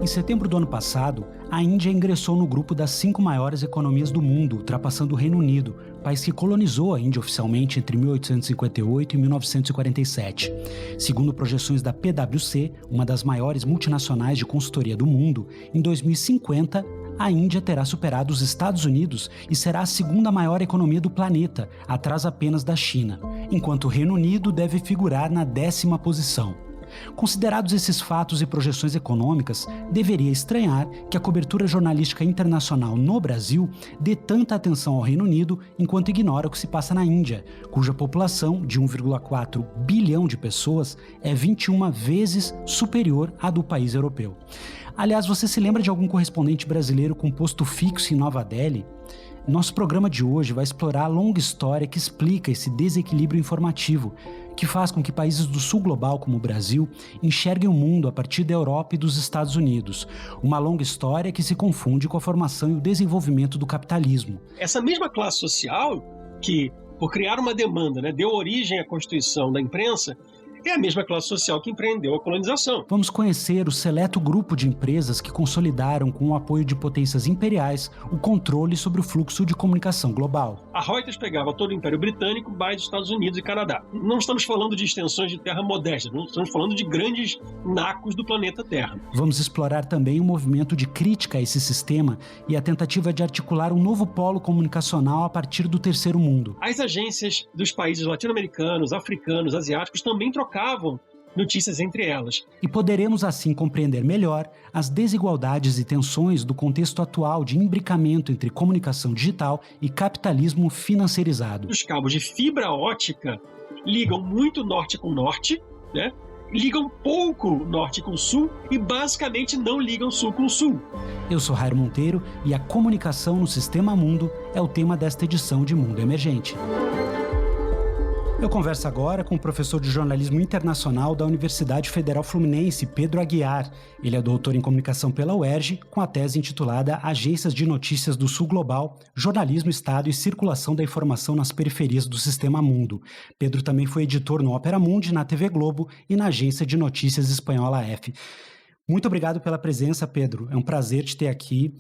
Em setembro do ano passado, a Índia ingressou no grupo das 5 maiores economias do mundo, ultrapassando o Reino Unido, país que colonizou a Índia oficialmente entre 1858 e 1947. Segundo projeções da PwC, uma das maiores multinacionais de consultoria do mundo, em 2050, a Índia terá superado os Estados Unidos e será a segunda maior economia do planeta, atrás apenas da China, enquanto o Reino Unido deve figurar na 10ª posição. Considerados esses fatos e projeções econômicas, deveria estranhar que a cobertura jornalística internacional no Brasil dê tanta atenção ao Reino Unido enquanto ignora o que se passa na Índia, cuja população, de 1,4 bilhão de pessoas, é 21 vezes superior à do país europeu. Aliás, você se lembra de algum correspondente brasileiro com posto fixo em Nova Delhi? Nosso programa de hoje vai explorar a longa história que explica esse desequilíbrio informativo, que faz com que países do sul global, como o Brasil, enxerguem o mundo a partir da Europa e dos Estados Unidos. Uma longa história que se confunde com a formação e o desenvolvimento do capitalismo. Essa mesma classe social que, por criar uma demanda, deu origem à constituição da imprensa, é a mesma classe social que empreendeu a colonização. Vamos conhecer o seleto grupo de empresas que consolidaram, com o apoio de potências imperiais, o controle sobre o fluxo de comunicação global. A Reuters pegava todo o Império Britânico, mais Estados Unidos e Canadá. Não estamos falando de extensões de terra modestas, não estamos falando de grandes nacos do planeta Terra. Vamos explorar também o movimento de crítica a esse sistema e a tentativa de articular um novo polo comunicacional a partir do terceiro mundo. As agências dos países latino-americanos, africanos, asiáticos também trocavam notícias entre elas. E poderemos assim compreender melhor as desigualdades e tensões do contexto atual de imbricamento entre comunicação digital e capitalismo financiarizado. Os cabos de fibra ótica ligam muito norte com norte, ligam pouco norte com sul e basicamente não ligam sul com sul. Eu sou Jairo Monteiro e a comunicação no Sistema Mundo é o tema desta edição de Mundo Emergente. Eu converso agora com o professor de jornalismo internacional da Universidade Federal Fluminense, Pedro Aguiar. Ele é doutor em comunicação pela UERJ, com a tese intitulada Agências de Notícias do Sul Global, Jornalismo, Estado e Circulação da Informação nas Periferias do Sistema Mundo. Pedro também foi editor no Opera Mundi, na TV Globo e na agência de notícias espanhola AF. Muito obrigado pela presença, Pedro. É um prazer te ter aqui.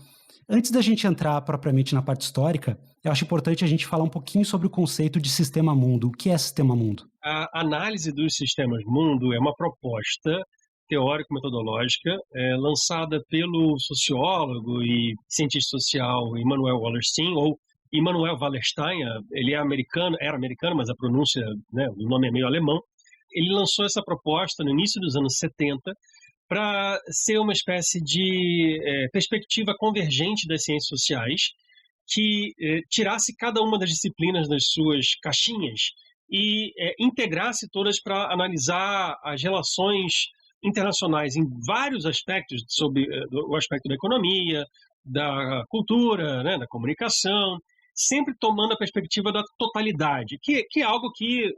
Antes da gente entrar propriamente na parte histórica, eu acho importante a gente falar um pouquinho sobre o conceito de Sistema Mundo. O que é Sistema Mundo? A análise dos sistemas mundo é uma proposta teórico-metodológica lançada pelo sociólogo e cientista social Immanuel Wallerstein, ou Immanuel Wallerstein. Ele era americano, mas a pronúncia, o nome é meio alemão. Ele lançou essa proposta no início dos anos 70 para ser uma espécie de perspectiva convergente das ciências sociais, que tirasse cada uma das disciplinas das suas caixinhas e integrasse todas para analisar as relações internacionais em vários aspectos, sobre o aspecto da economia, da cultura, da comunicação, sempre tomando a perspectiva da totalidade, que é algo que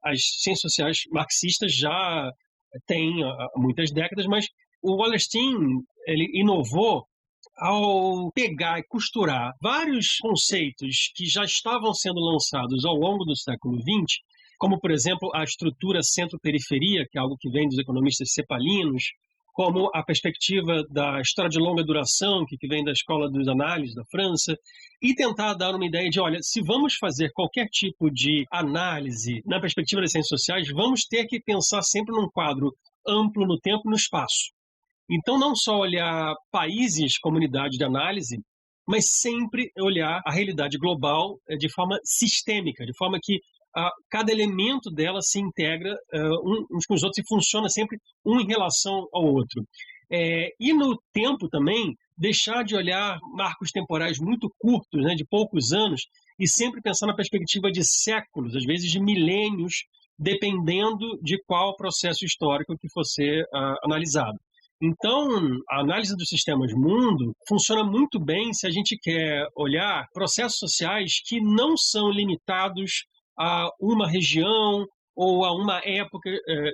as ciências sociais marxistas já têm há muitas décadas, mas o Wallerstein ele inovou ao pegar e costurar vários conceitos que já estavam sendo lançados ao longo do século XX, como, por exemplo, a estrutura centro-periferia, que é algo que vem dos economistas cepalinos, como a perspectiva da história de longa duração, que vem da escola dos análises da França, e tentar dar uma ideia de, olha, se vamos fazer qualquer tipo de análise na perspectiva das ciências sociais, vamos ter que pensar sempre num quadro amplo no tempo e no espaço. Então, não só olhar países, comunidades de análise, mas sempre olhar a realidade global de forma sistêmica, de forma que cada elemento dela se integra uns com os outros e funciona sempre um em relação ao outro. E no tempo também, deixar de olhar marcos temporais muito curtos, de poucos anos, e sempre pensar na perspectiva de séculos, às vezes de milênios, dependendo de qual processo histórico que for ser analisado. Então, a análise dos sistemas mundo funciona muito bem se a gente quer olhar processos sociais que não são limitados a uma região ou a uma época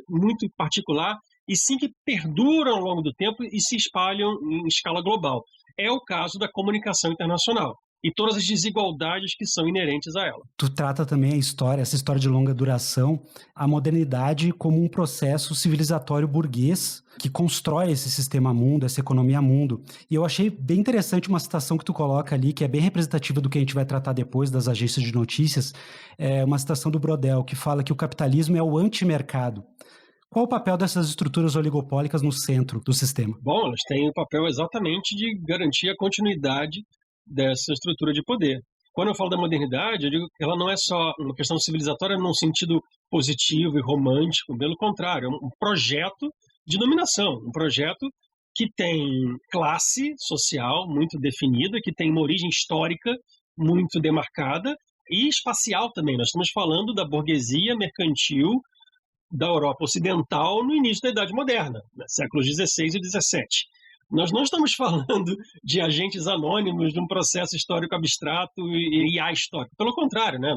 muito particular, e sim que perduram ao longo do tempo e se espalham em escala global. É o caso da comunicação internacional. e todas as desigualdades que são inerentes a ela. Tu trata também essa história de longa duração, a modernidade como um processo civilizatório burguês que constrói esse sistema mundo, essa economia mundo. E eu achei bem interessante uma citação que tu coloca ali, que é bem representativa do que a gente vai tratar depois das agências de notícias, é uma citação do Brodel, que fala que o capitalismo é o antimercado. Qual o papel dessas estruturas oligopólicas no centro do sistema? Bom, elas têm o papel exatamente de garantir a continuidade dessa estrutura de poder. Quando eu falo da modernidade, eu digo que ela não é só uma questão civilizatória num sentido positivo e romântico, pelo contrário, é um projeto de dominação, um projeto que tem classe social muito definida, que tem uma origem histórica muito demarcada e espacial também. Nós estamos falando da burguesia mercantil da Europa Ocidental no início da Idade Moderna, né, séculos XVI e XVII. Nós não estamos falando de agentes anônimos de um processo histórico abstrato e ahistórico. Pelo contrário, né?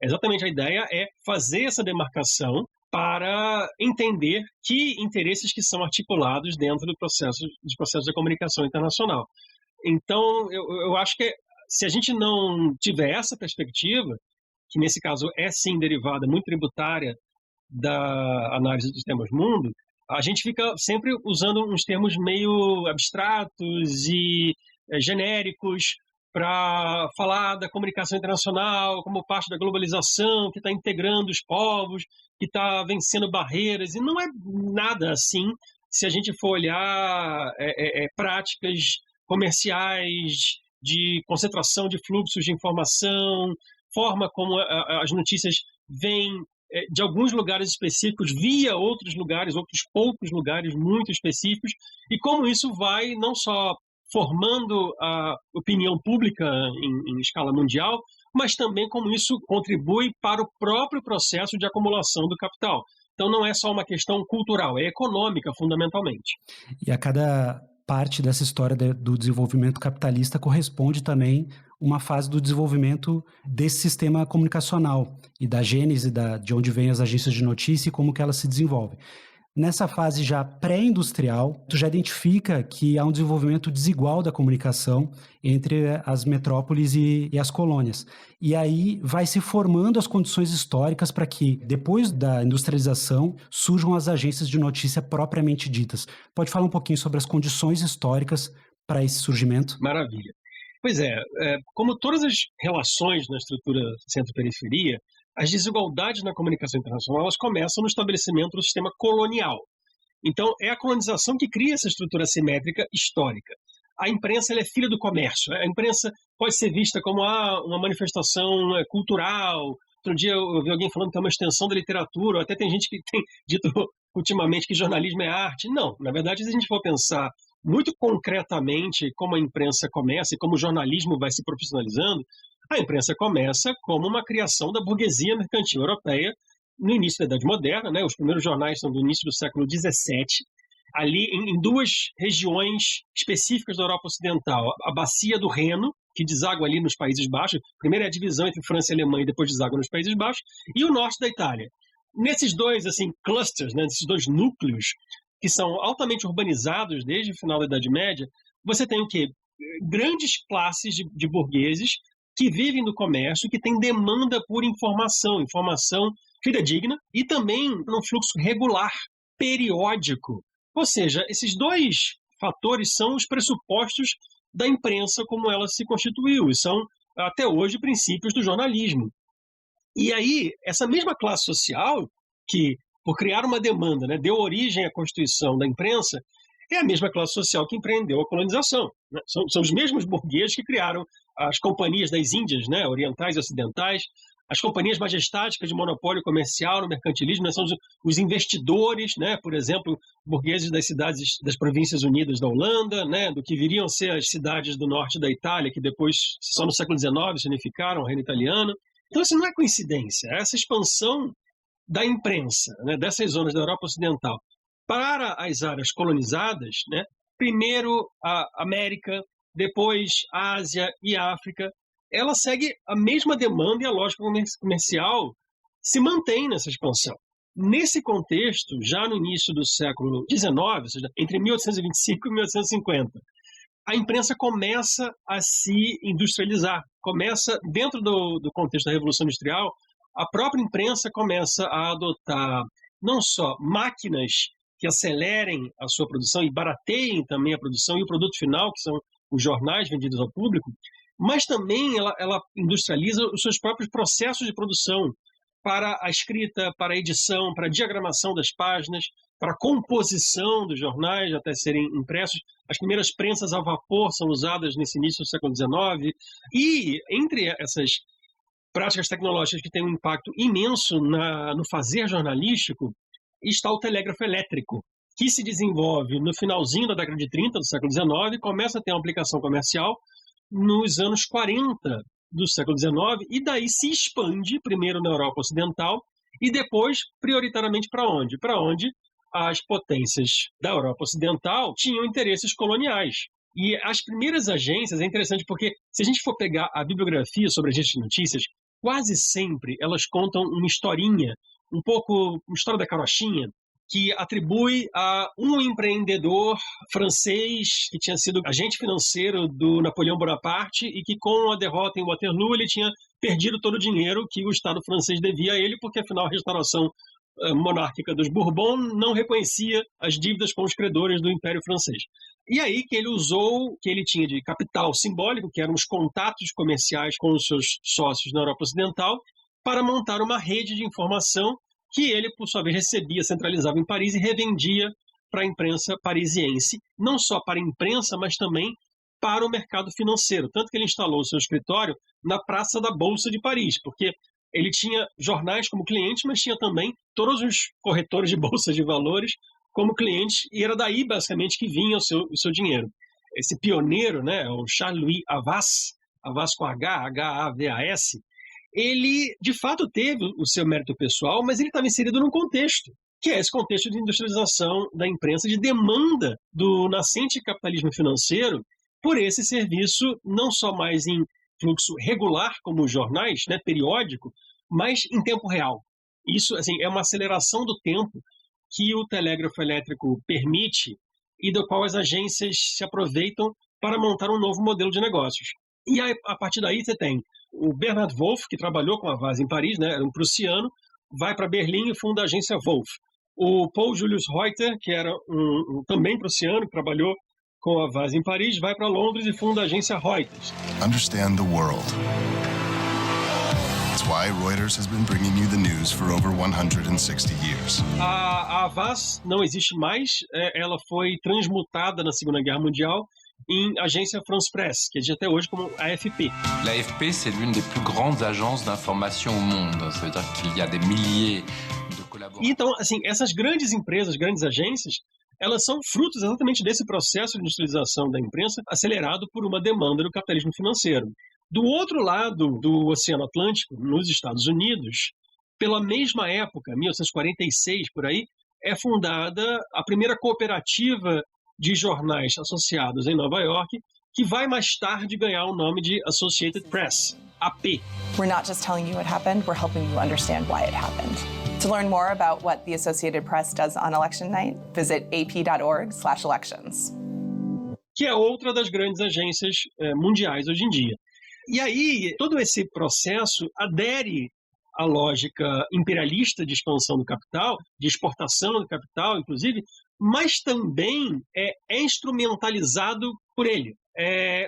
Exatamente a ideia é fazer essa demarcação para entender que interesses que são articulados dentro dos processos de comunicação internacional. Então, eu acho que se a gente não tiver essa perspectiva, que nesse caso é sim derivada muito tributária da análise dos temas mundo, a gente fica sempre usando uns termos meio abstratos e genéricos para falar da comunicação internacional como parte da globalização, que está integrando os povos, que está vencendo barreiras, e não é nada assim se a gente for olhar práticas comerciais de concentração de fluxos de informação, forma como as notícias vêm de alguns lugares específicos via outros poucos lugares muito específicos, e como isso vai não só formando a opinião pública em escala mundial, mas também como isso contribui para o próprio processo de acumulação do capital. Então não é só uma questão cultural, é econômica fundamentalmente. E a cada parte dessa história do desenvolvimento capitalista corresponde também uma fase do desenvolvimento desse sistema comunicacional e da gênese de onde vêm as agências de notícia e como que elas se desenvolvem. Nessa fase já pré-industrial, tu já identifica que há um desenvolvimento desigual da comunicação entre as metrópoles e as colônias. E aí vai se formando as condições históricas para que, depois da industrialização, surjam as agências de notícia propriamente ditas. Pode falar um pouquinho sobre as condições históricas para esse surgimento? Maravilha. Pois como todas as relações na estrutura centro-periferia, as desigualdades na comunicação internacional elas começam no estabelecimento do sistema colonial. Então, é a colonização que cria essa estrutura assimétrica histórica. A imprensa ela é filha do comércio. A imprensa pode ser vista como uma manifestação cultural. Outro dia eu vi alguém falando que é uma extensão da literatura, ou até tem gente que tem dito ultimamente que jornalismo é arte. Não, na verdade, se a gente for pensar muito concretamente como a imprensa começa e como o jornalismo vai se profissionalizando, a imprensa começa como uma criação da burguesia mercantil europeia no início da Idade Moderna, né? Os primeiros jornais são do início do século XVII, ali em duas regiões específicas da Europa Ocidental, a bacia do Reno, que deságua ali nos Países Baixos, primeiro é a divisão entre França e Alemanha e depois deságua nos Países Baixos, e o norte da Itália. Nesses dois clusters, né, nesses dois núcleos, que são altamente urbanizados desde o final da Idade Média, você tem o quê? Grandes classes de burgueses que vivem do comércio, que têm demanda por informação fidedigna e também num fluxo regular, periódico. Ou seja, esses dois fatores são os pressupostos da imprensa como ela se constituiu e são, até hoje, princípios do jornalismo. E aí, essa mesma classe social, que por criar uma demanda, né, deu origem à constituição da imprensa, é a mesma classe social que empreendeu a colonização. Né? São os mesmos burgueses que criaram as companhias das Índias, né, orientais e ocidentais, as companhias majestáticas de monopólio comercial no mercantilismo, né, são os investidores, né, por exemplo, burgueses das cidades das Províncias Unidas da Holanda, né, do que viriam a ser as cidades do norte da Itália, que depois, só no século XIX, se unificaram ao reino italiano. Então, isso não é coincidência. Essa expansão da imprensa, né, dessas zonas da Europa Ocidental para as áreas colonizadas, né, primeiro a América, depois a Ásia e a África, ela segue a mesma demanda e a lógica comercial se mantém nessa expansão. Nesse contexto, já no início do século XIX, ou seja, entre 1825 e 1850, a imprensa começa a se industrializar. Começa, dentro do contexto da Revolução Industrial, a própria imprensa começa a adotar não só máquinas que acelerem a sua produção e barateiem também a produção e o produto final, que são os jornais vendidos ao público, mas também ela industrializa os seus próprios processos de produção para a escrita, para a edição, para a diagramação das páginas, para a composição dos jornais até serem impressos. As primeiras prensas a vapor são usadas nesse início do século XIX. E entre essas práticas tecnológicas que têm um impacto imenso no fazer jornalístico, está o telégrafo elétrico, que se desenvolve no finalzinho da década de 30 do século XIX e começa a ter uma aplicação comercial nos anos 40 do século XIX, e daí se expande, primeiro na Europa Ocidental, e depois, prioritariamente, para onde? Para onde as potências da Europa Ocidental tinham interesses coloniais. E as primeiras agências, é interessante porque, se a gente for pegar a bibliografia sobre agências de notícias, quase sempre elas contam uma historinha, um pouco uma história da carochinha, que atribui a um empreendedor francês que tinha sido agente financeiro do Napoleão Bonaparte e que, com a derrota em Waterloo, ele tinha perdido todo o dinheiro que o Estado francês devia a ele, porque, afinal, a restauração monárquica dos Bourbon não reconhecia as dívidas com os credores do Império Francês. E aí que ele usou o que ele tinha de capital simbólico, que eram os contatos comerciais com os seus sócios na Europa Ocidental, para montar uma rede de informação que ele, por sua vez, recebia, centralizava em Paris e revendia para a imprensa parisiense, não só para a imprensa, mas também para o mercado financeiro. Tanto que ele instalou o seu escritório na Praça da Bolsa de Paris, porque ele tinha jornais como clientes, mas tinha também todos os corretores de bolsas de valores como clientes, e era daí, basicamente, que vinha o seu dinheiro. Esse pioneiro, né, o Charles-Louis Havas, Havas com H, H-A-V-A-S, ele, de fato, teve o seu mérito pessoal, mas ele estava inserido num contexto, que é esse contexto de industrialização da imprensa, de demanda do nascente capitalismo financeiro por esse serviço, não só mais em fluxo regular, como os jornais, né, periódico, mas em tempo real. Isso, assim, é uma aceleração do tempo que o telégrafo elétrico permite e do qual as agências se aproveitam para montar um novo modelo de negócios. E a partir daí você tem o Bernhard Wolff, que trabalhou com a Havas em Paris, né, era um prussiano, vai para Berlim e funda a agência Wolff. O Paul Julius Reuter, que era também prussiano, que trabalhou com a Havas em Paris, vai para Londres e funda a agência Reuters. Understand the world. That's why Reuters has been bringing you the news for over 160 years. A Havas não existe mais, ela foi transmutada na Segunda Guerra Mundial em agência France Presse, que existe até hoje como AFP. L'AFP, c'est l'une des plus grandes agences d'information au monde. Ça veut dire qu'il y a des milliers de collaborateurs. Então, assim, essas grandes empresas, grandes agências, elas são frutos exatamente desse processo de industrialização da imprensa acelerado por uma demanda do capitalismo financeiro. Do outro lado do Oceano Atlântico, nos Estados Unidos, pela mesma época, 1946, por aí, é fundada a primeira cooperativa de jornais associados em Nova York, que vai mais tarde ganhar o nome de Associated Press, AP. We're not just telling you what happened, we're helping you understand why it happened. To learn more about what the Associated Press does on election night, visit ap.org/elections. Que é outra das grandes agências mundiais hoje em dia. E aí, todo esse processo adere à lógica imperialista de expansão do capital, de exportação do capital, inclusive, mas também é instrumentalizado por ele.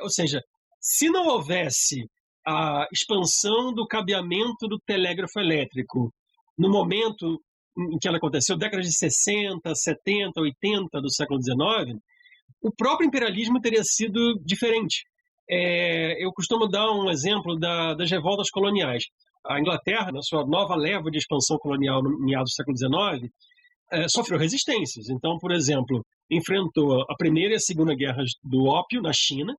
Ou seja, se não houvesse a expansão do cabeamento do telégrafo elétrico no momento em que ela aconteceu, décadas de 60, 70, 80 do século XIX, o próprio imperialismo teria sido diferente. Eu costumo dar um exemplo das revoltas coloniais. A Inglaterra, na sua nova leva de expansão colonial no meados do século XIX, sofreu resistências. Então, por exemplo, enfrentou a Primeira e a Segunda Guerras do Ópio na China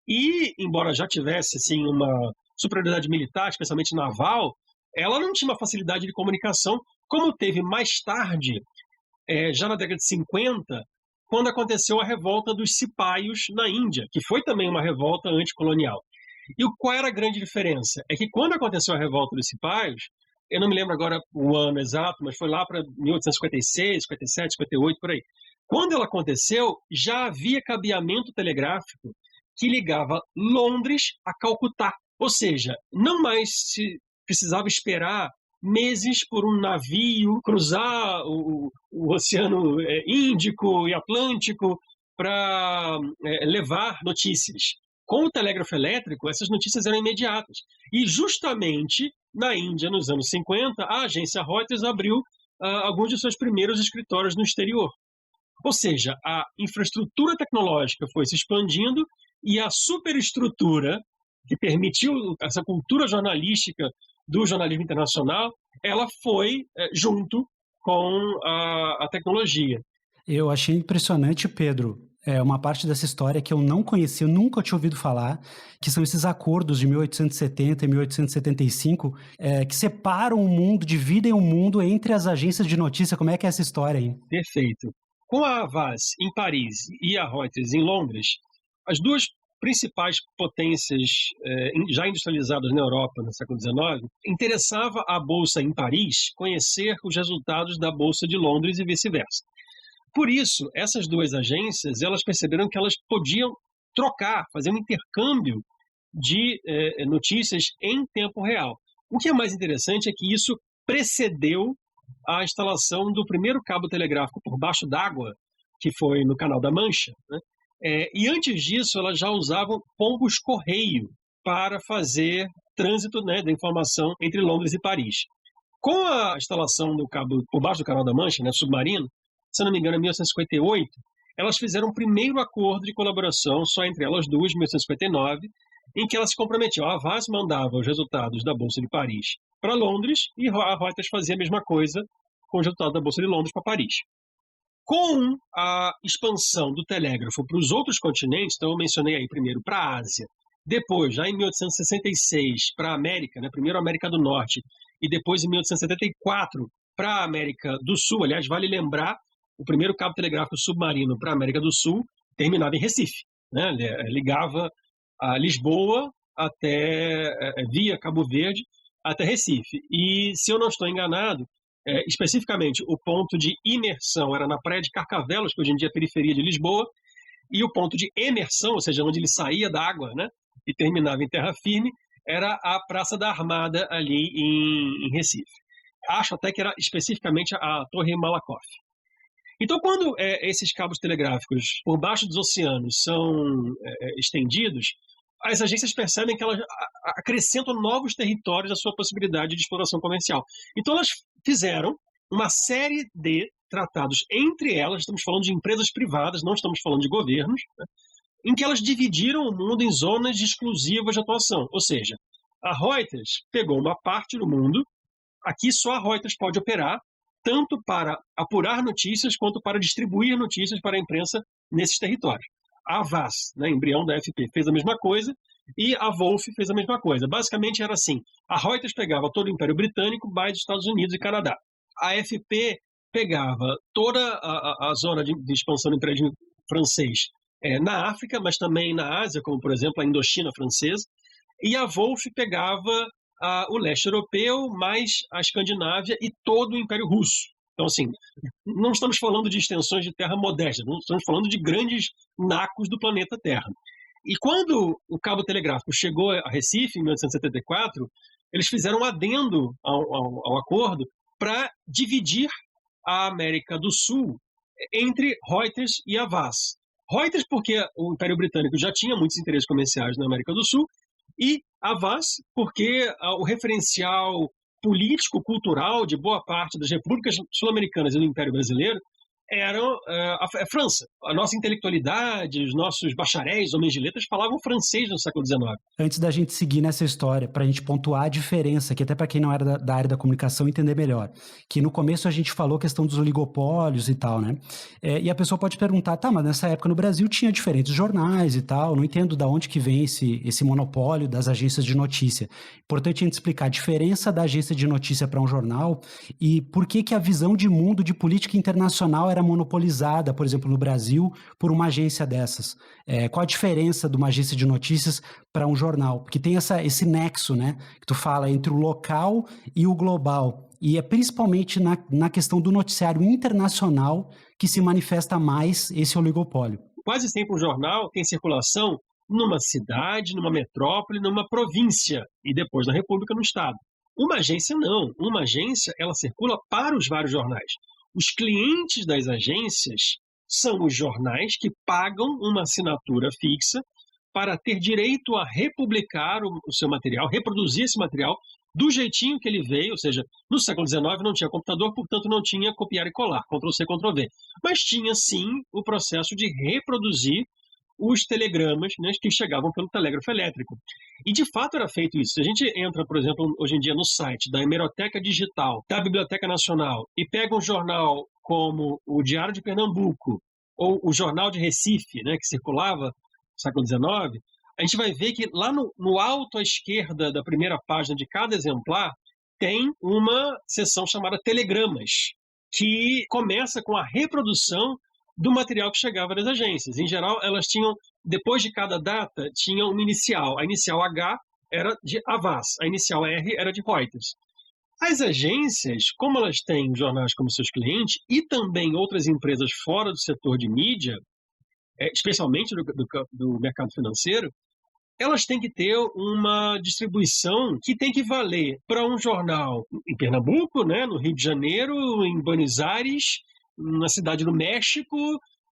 e, embora já tivesse assim, uma superioridade militar, especialmente naval, ela não tinha uma facilidade de comunicação, como teve mais tarde, já na década de 50, quando aconteceu a revolta dos cipaios na Índia, que foi também uma revolta anticolonial. E qual era a grande diferença? É que quando aconteceu a revolta dos cipaios, eu não me lembro agora o ano exato, mas foi lá para 1856, 57, 58, por aí. Quando ela aconteceu, já havia cabeamento telegráfico que ligava Londres a Calcutá. Ou seja, não mais se precisava esperar meses por um navio cruzar o Oceano Índico e Atlântico para levar notícias. Com o telégrafo elétrico, essas notícias eram imediatas. E justamente na Índia, nos anos 50, a agência Reuters abriu alguns de seus primeiros escritórios no exterior. Ou seja, a infraestrutura tecnológica foi se expandindo e a superestrutura que permitiu essa cultura jornalística do jornalismo internacional, ela foi junto com a tecnologia. Eu achei impressionante, Pedro, uma parte dessa história que eu não conhecia, eu nunca tinha ouvido falar, que são esses acordos de 1870 e 1875, que separam o mundo, dividem o mundo entre as agências de notícia. Como é que é essa história, hein? Perfeito. Com a Havas em Paris e a Reuters em Londres, as duas principais potências já industrializadas na Europa no século XIX, interessava à Bolsa em Paris conhecer os resultados da Bolsa de Londres e vice-versa. Por isso, essas duas agências, elas perceberam que elas podiam trocar, fazer um intercâmbio de notícias em tempo real. O que é mais interessante é que isso precedeu a instalação do primeiro cabo telegráfico por baixo d'água, que foi no Canal da Mancha, né? E antes disso, elas já usavam pombos-correio para fazer trânsito, né, da informação entre Londres e Paris. Com a instalação do cabo por baixo do Canal da Mancha, né, submarino, se não me engano, em 1958, elas fizeram um primeiro acordo de colaboração só entre elas duas, em 1959, em que elas se comprometiam. A Havas mandava os resultados da Bolsa de Paris para Londres e a Reuters fazia a mesma coisa com os resultados da Bolsa de Londres para Paris. Com a expansão do telégrafo para os outros continentes, então eu mencionei aí primeiro para a Ásia, depois, já em 1866, para a América, né, primeiro a América do Norte, e depois em 1874 para a América do Sul. Aliás, vale lembrar, o primeiro cabo telegráfico submarino para a América do Sul terminava em Recife, né, ligava a Lisboa via Cabo Verde até Recife. E, se eu não estou enganado, especificamente o ponto de imersão era na praia de Carcavelos, que hoje em dia é a periferia de Lisboa, e o ponto de emersão, ou seja, onde ele saía da água, né, e terminava em terra firme, era a Praça da Armada ali em Recife. Acho até que era especificamente a Torre Malakoff. Então, quando esses cabos telegráficos por baixo dos oceanos são estendidos, as agências percebem que elas acrescentam novos territórios à sua possibilidade de exploração comercial. Então, elas fizeram uma série de tratados entre elas, estamos falando de empresas privadas, não estamos falando de governos, né, em que elas dividiram o mundo em zonas exclusivas de atuação. Ou seja, a Reuters pegou uma parte do mundo, aqui só a Reuters pode operar, tanto para apurar notícias quanto para distribuir notícias para a imprensa nesses territórios. A Havas, né, embrião da AFP, fez a mesma coisa e a Wolf fez a mesma coisa. Basicamente era assim, a Reuters pegava todo o Império Britânico, mais Estados Unidos e Canadá. A AFP pegava toda a zona de expansão do Império francês na África, mas também na Ásia, como por exemplo a Indochina francesa, e a Wolf pegava o leste europeu, mais a Escandinávia e todo o Império Russo. Então, assim, não estamos falando de extensões de terra modestas, não estamos falando de grandes nacos do planeta Terra. E quando o cabo telegráfico chegou a Recife, em 1874, eles fizeram um adendo ao acordo para dividir a América do Sul entre Reuters e Havas. Reuters porque o Império Britânico já tinha muitos interesses comerciais na América do Sul, e Havas porque o referencial político-cultural de boa parte das repúblicas sul-americanas e do Império Brasileiro era a França. A nossa intelectualidade, os nossos bacharéis, homens de letras, falavam francês no século XIX. Antes da gente seguir nessa história, para a gente pontuar a diferença, que até para quem não era da área da comunicação entender melhor, que no começo a gente falou a questão dos oligopólios e tal, né? E a pessoa pode perguntar, tá, mas nessa época no Brasil tinha diferentes jornais e tal, não entendo de onde que vem esse monopólio das agências de notícia. Importante a gente explicar a diferença da agência de notícia para um jornal e por que a visão de mundo de política internacional era monopolizada, por exemplo, no Brasil, por uma agência dessas. Qual a diferença de uma agência de notícias para um jornal? Porque tem esse nexo, né, que tu fala entre o local e o global. E é principalmente na questão do noticiário internacional que se manifesta mais esse oligopólio. Quase sempre um jornal tem circulação numa cidade, numa metrópole, numa província e depois na república, no estado. Uma agência não. Uma agência, ela circula para os vários jornais. Os clientes das agências são os jornais que pagam uma assinatura fixa para ter direito a republicar o seu material, reproduzir esse material do jeitinho que ele veio, ou seja, no século XIX não tinha computador, portanto não tinha copiar e colar, Ctrl-C, Ctrl-V. Mas tinha sim o processo de reproduzir os telegramas, né, que chegavam pelo telégrafo elétrico. E de fato era feito isso. Se a gente entra, por exemplo, hoje em dia no site da Hemeroteca Digital, da Biblioteca Nacional, e pega um jornal como o Diário de Pernambuco, ou o Jornal de Recife, né, que circulava no século XIX, a gente vai ver que lá no alto à esquerda da primeira página de cada exemplar tem uma seção chamada Telegramas, que começa com a reprodução do material que chegava das agências. Em geral, elas tinham, depois de cada data, tinham uma inicial. A inicial H era de Havas, a inicial R era de Reuters. As agências, como elas têm jornais como seus clientes e também outras empresas fora do setor de mídia, especialmente do mercado financeiro, elas têm que ter uma distribuição que tem que valer para um jornal em Pernambuco, né, no Rio de Janeiro, em Buenos Aires, na cidade do México,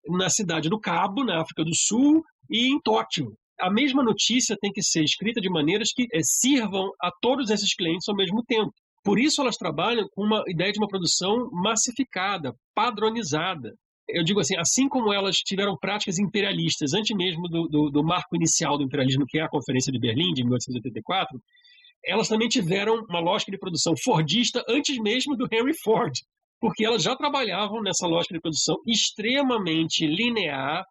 na cidade do Cabo, na África do Sul, e em Tóquio. A mesma notícia tem que ser escrita de maneiras que sirvam a todos esses clientes ao mesmo tempo. Por isso elas trabalham com uma ideia de uma produção massificada, padronizada. Eu digo assim como elas tiveram práticas imperialistas antes mesmo do marco inicial do imperialismo, que é a Conferência de Berlim, de 1884, elas também tiveram uma lógica de produção fordista antes mesmo do Henry Ford, porque elas já trabalhavam nessa lógica de produção extremamente linear,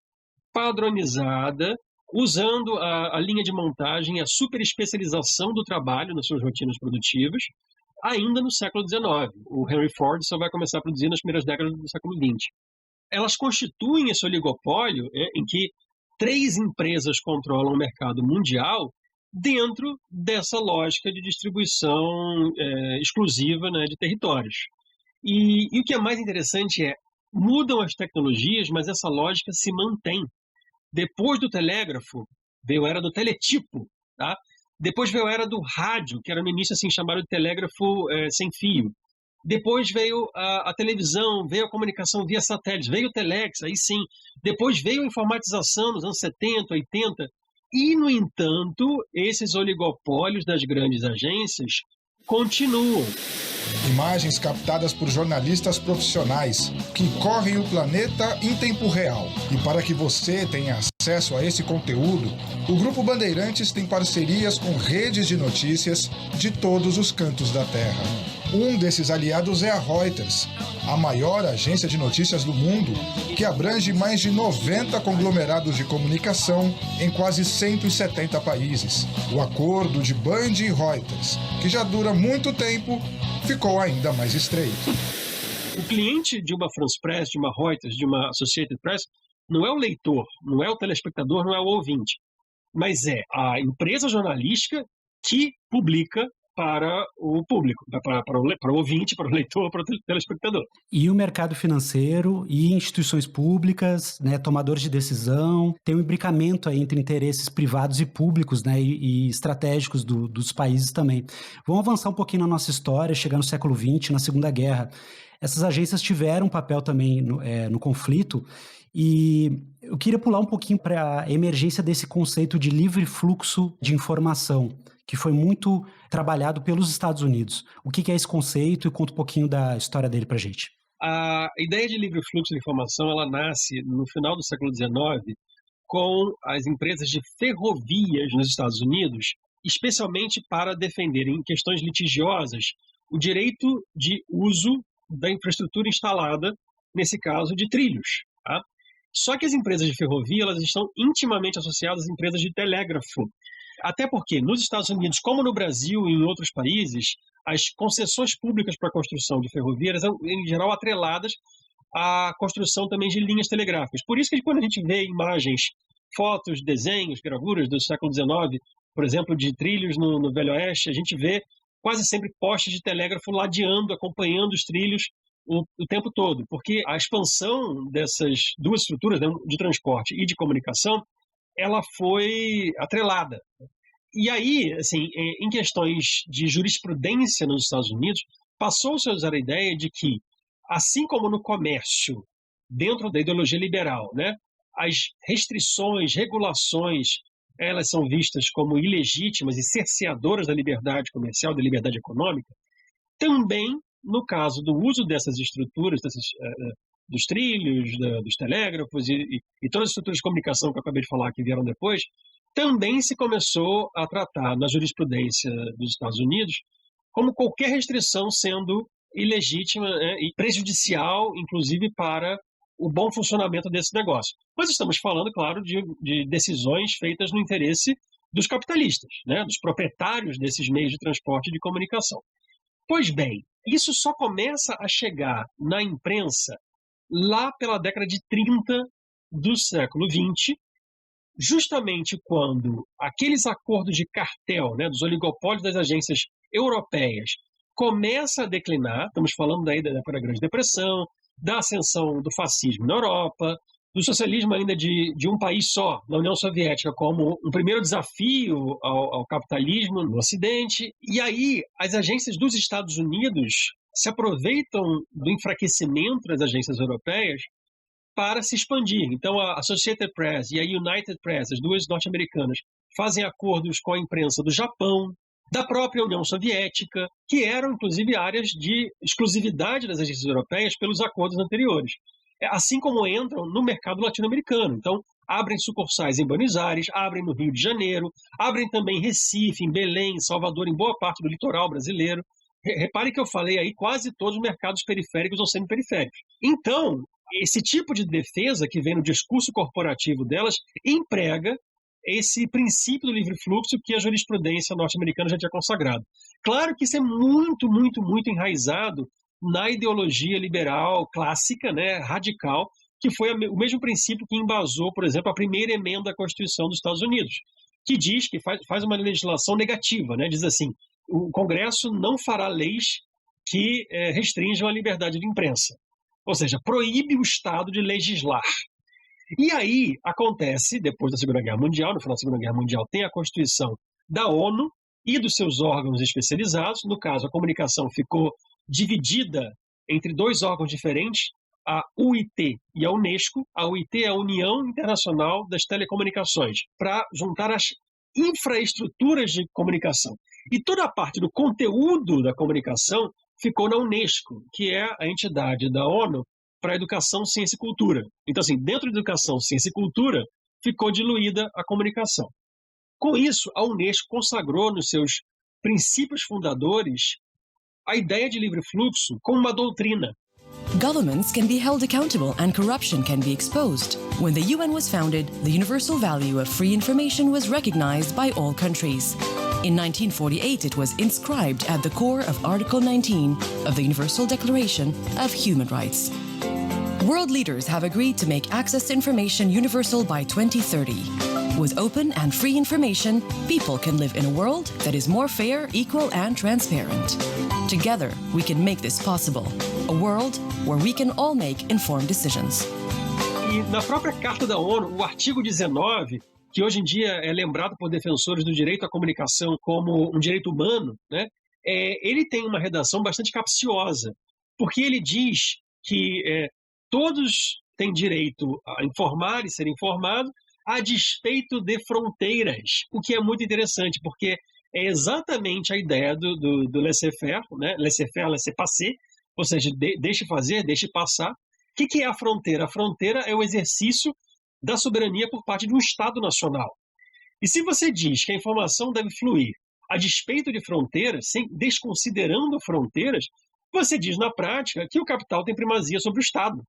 padronizada, usando a linha de montagem, a superespecialização do trabalho nas suas rotinas produtivas, ainda no século XIX. O Henry Ford só vai começar a produzir nas primeiras décadas do século XX. Elas constituem esse oligopólio em que 3 empresas controlam o mercado mundial dentro dessa lógica de distribuição exclusiva, né, de territórios. E o que é mais interessante mudam as tecnologias, mas essa lógica se mantém. Depois do telégrafo, veio a era do teletipo, tá? Depois veio a era do rádio, que era no início assim, chamado de telégrafo sem fio. Depois veio a televisão, veio a comunicação via satélite, veio o telex, aí sim. Depois veio a informatização nos anos 70, 80. E, no entanto, esses oligopólios das grandes agências continuam. Imagens captadas por jornalistas profissionais que correm o planeta em tempo real. E para que você tenha acesso a esse conteúdo, o Grupo Bandeirantes tem parcerias com redes de notícias de todos os cantos da Terra. Um desses aliados é a Reuters, a maior agência de notícias do mundo, que abrange mais de 90 conglomerados de comunicação em quase 170 países. O acordo de Band e Reuters, que já dura muito tempo, ficou ainda mais estreito. O cliente de uma France Press, de uma Reuters, de uma Associated Press, não é o leitor, não é o telespectador, não é o ouvinte, mas é a empresa jornalística que publica para o público, para o ouvinte, para o leitor, para o telespectador. E o mercado financeiro e instituições públicas, né, tomadores de decisão, tem um imbricamento aí entre interesses privados e públicos, né, e estratégicos dos países também. Vamos avançar um pouquinho na nossa história, chegar no século XX, na Segunda Guerra. Essas agências tiveram um papel também no conflito, e eu queria pular um pouquinho para a emergência desse conceito de livre fluxo de informação, que foi muito trabalhado pelos Estados Unidos. O que é esse conceito? E conta um pouquinho da história dele para a gente. A ideia de livre fluxo de informação, ela nasce no final do século XIX com as empresas de ferrovias nos Estados Unidos, especialmente para defenderem em questões litigiosas o direito de uso da infraestrutura instalada, nesse caso, de trilhos. Tá? Só que as empresas de ferrovia, elas estão intimamente associadas às empresas de telégrafo. Até porque, nos Estados Unidos, como no Brasil e em outros países, as concessões públicas para a construção de ferrovias são, em geral, atreladas à construção também de linhas telegráficas. Por isso que quando a gente vê imagens, fotos, desenhos, gravuras do século XIX, por exemplo, de trilhos no Velho Oeste, a gente vê quase sempre postes de telégrafo ladeando, acompanhando os trilhos o tempo todo. Porque a expansão dessas duas estruturas, né, de transporte e de comunicação, ela foi atrelada. E aí, assim, em questões de jurisprudência nos Estados Unidos, passou-se a usar a ideia de que, assim como no comércio, dentro da ideologia liberal, né, as restrições, regulações, elas são vistas como ilegítimas e cerceadoras da liberdade comercial, da liberdade econômica. Também, no caso do uso dessas estruturas, dos trilhos, dos telégrafos e todas as estruturas de comunicação que eu acabei de falar que vieram depois, também se começou a tratar na jurisprudência dos Estados Unidos como qualquer restrição sendo ilegítima, e prejudicial, inclusive, para o bom funcionamento desse negócio. Mas estamos falando, claro, de decisões feitas no interesse dos capitalistas, né, dos proprietários desses meios de transporte e de comunicação. Pois bem, isso só começa a chegar na imprensa lá pela década de 30 do século XX, justamente quando aqueles acordos de cartel, né, dos oligopólios das agências europeias, começa a declinar. Estamos falando daí da época da Grande Depressão, da ascensão do fascismo na Europa, do socialismo ainda de um país só, na União Soviética, como um primeiro desafio ao capitalismo no Ocidente. E aí as agências dos Estados Unidos se aproveitam do enfraquecimento das agências europeias para se expandir. Então a Associated Press e a United Press, as duas norte-americanas, fazem acordos com a imprensa do Japão, da própria União Soviética, que eram, inclusive, áreas de exclusividade das agências europeias pelos acordos anteriores. Assim como entram no mercado latino-americano. Então, abrem sucursais em Buenos Aires, abrem no Rio de Janeiro, abrem também em Recife, em Belém, em Salvador, em boa parte do litoral brasileiro. Repare que eu falei aí quase todos os mercados periféricos ou semiperiféricos. Então, esse tipo de defesa que vem no discurso corporativo delas emprega esse princípio do livre fluxo que a jurisprudência norte-americana já tinha consagrado. Claro que isso é muito, muito, muito enraizado na ideologia liberal clássica, né, radical, que foi o mesmo princípio que embasou, por exemplo, a primeira emenda à Constituição dos Estados Unidos, que diz que faz uma legislação negativa, né, diz assim, o Congresso não fará leis que restringam a liberdade de imprensa. Ou seja, proíbe o Estado de legislar. E aí acontece, depois da Segunda Guerra Mundial, no final da Segunda Guerra Mundial, tem a Constituição da ONU e dos seus órgãos especializados. No caso, a comunicação ficou dividida entre dois órgãos diferentes, a UIT e a Unesco. A UIT é a União Internacional das Telecomunicações, para juntar as infraestruturas de comunicação. E toda a parte do conteúdo da comunicação ficou na Unesco, que é a entidade da ONU para a educação, ciência e cultura. Então, assim, dentro da educação, ciência e cultura, ficou diluída a comunicação. Com isso, a Unesco consagrou nos seus princípios fundadores a ideia de livre fluxo como uma doutrina. Governments can be held accountable and corruption can be exposed. When the UN was founded, the universal value of free information was recognized by all countries. In 1948, it was inscribed at the core of Article 19 of the Universal Declaration of Human Rights. World leaders have agreed to make access to information universal by 2030. With open and free information, people can live in a world that is more fair, equal, and transparent. Together, we can make this possible. A world where we can all make informed decisions. E na própria Carta da ONU, o artigo 19, que hoje em dia é lembrado por defensores do direito à comunicação como um direito humano, né? Ele tem uma redação bastante capciosa, porque ele diz que todos têm direito a informar e ser informados a despeito de fronteiras, o que é muito interessante, porque é exatamente a ideia do laissez-faire, né? Laissez-faire, laissez-passer, ou seja, deixe fazer, deixe passar. O que é a fronteira? A fronteira é o exercício da soberania por parte de um Estado nacional. E se você diz que a informação deve fluir a despeito de fronteiras, desconsiderando fronteiras, você diz na prática que o capital tem primazia sobre o Estado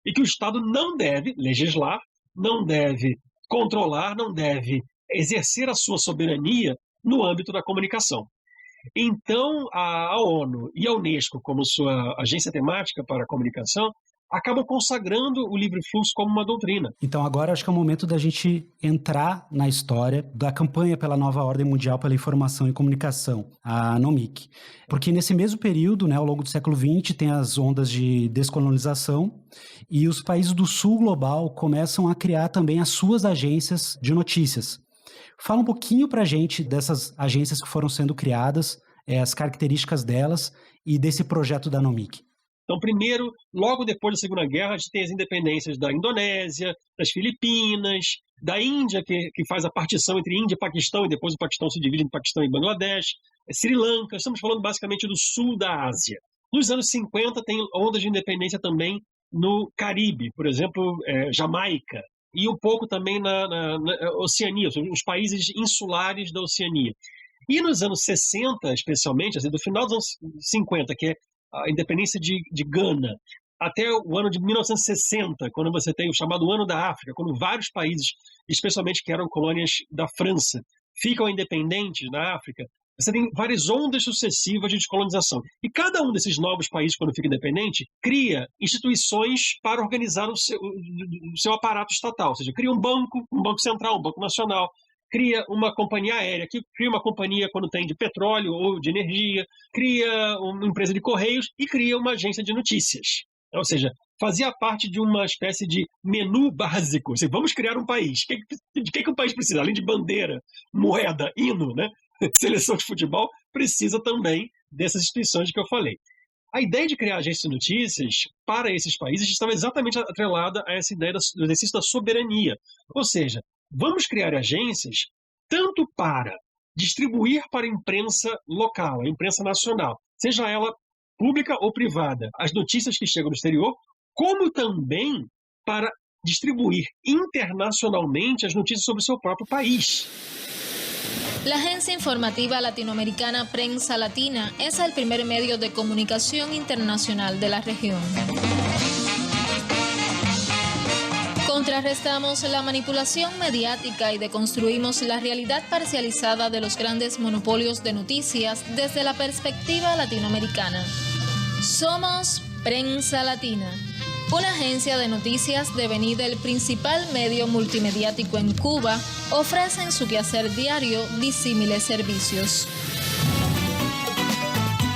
e que o Estado não deve legislar, não deve controlar, não deve exercer a sua soberania no âmbito da comunicação. Então, a ONU e a Unesco, como sua agência temática para a comunicação, acabam consagrando o livre fluxo como uma doutrina. Então agora acho que é o momento da gente entrar na história da campanha pela nova ordem mundial pela informação e comunicação, a NOMIC. Porque nesse mesmo período, né, ao longo do século XX, tem as ondas de descolonização e os países do sul global começam a criar também as suas agências de notícias. Fala um pouquinho pra gente dessas agências que foram sendo criadas, as características delas e desse projeto da NOMIC. Então, primeiro, logo depois da Segunda Guerra, a gente tem as independências da Indonésia, das Filipinas, da Índia, que faz a partição entre Índia e Paquistão, e depois o Paquistão se divide em Paquistão e Bangladesh, Sri Lanka, estamos falando basicamente do sul da Ásia. Nos anos 50 tem ondas de independência também no Caribe, por exemplo, Jamaica, e um pouco também na Oceania, os países insulares da Oceania. E nos anos 60, especialmente, assim, do final dos anos 50, que é a independência de Gana, até o ano de 1960, quando você tem o chamado Ano da África, quando vários países, especialmente que eram colônias da França, ficam independentes na África, você tem várias ondas sucessivas de descolonização. E cada um desses novos países, quando fica independente, cria instituições para organizar o seu aparato estatal. Ou seja, cria um banco central, um banco nacional, cria uma companhia aérea, cria uma companhia quando tem de petróleo ou de energia, cria uma empresa de correios e cria uma agência de notícias. Ou seja, fazia parte de uma espécie de menu básico. Assim, vamos criar um país. De que o país precisa? Além de bandeira, moeda, hino, né? Seleção de futebol, precisa também dessas instituições que eu falei. A ideia de criar agências de notícias para esses países estava exatamente atrelada a essa ideia do exercício da soberania. Ou seja, vamos criar agências tanto para distribuir para a imprensa local, a imprensa nacional, seja ela pública ou privada, as notícias que chegam do exterior, como também para distribuir internacionalmente as notícias sobre o seu próprio país. La agencia informativa latinoamericana Prensa Latina es el primer medio de comunicación internacional de la región. Contrarrestamos la manipulación mediática y deconstruimos la realidad parcializada de los grandes monopolios de noticias desde la perspectiva latinoamericana. Somos Prensa Latina, una agencia de noticias devenida el principal medio multimediático en Cuba, ofrece en su quehacer diario disímiles servicios.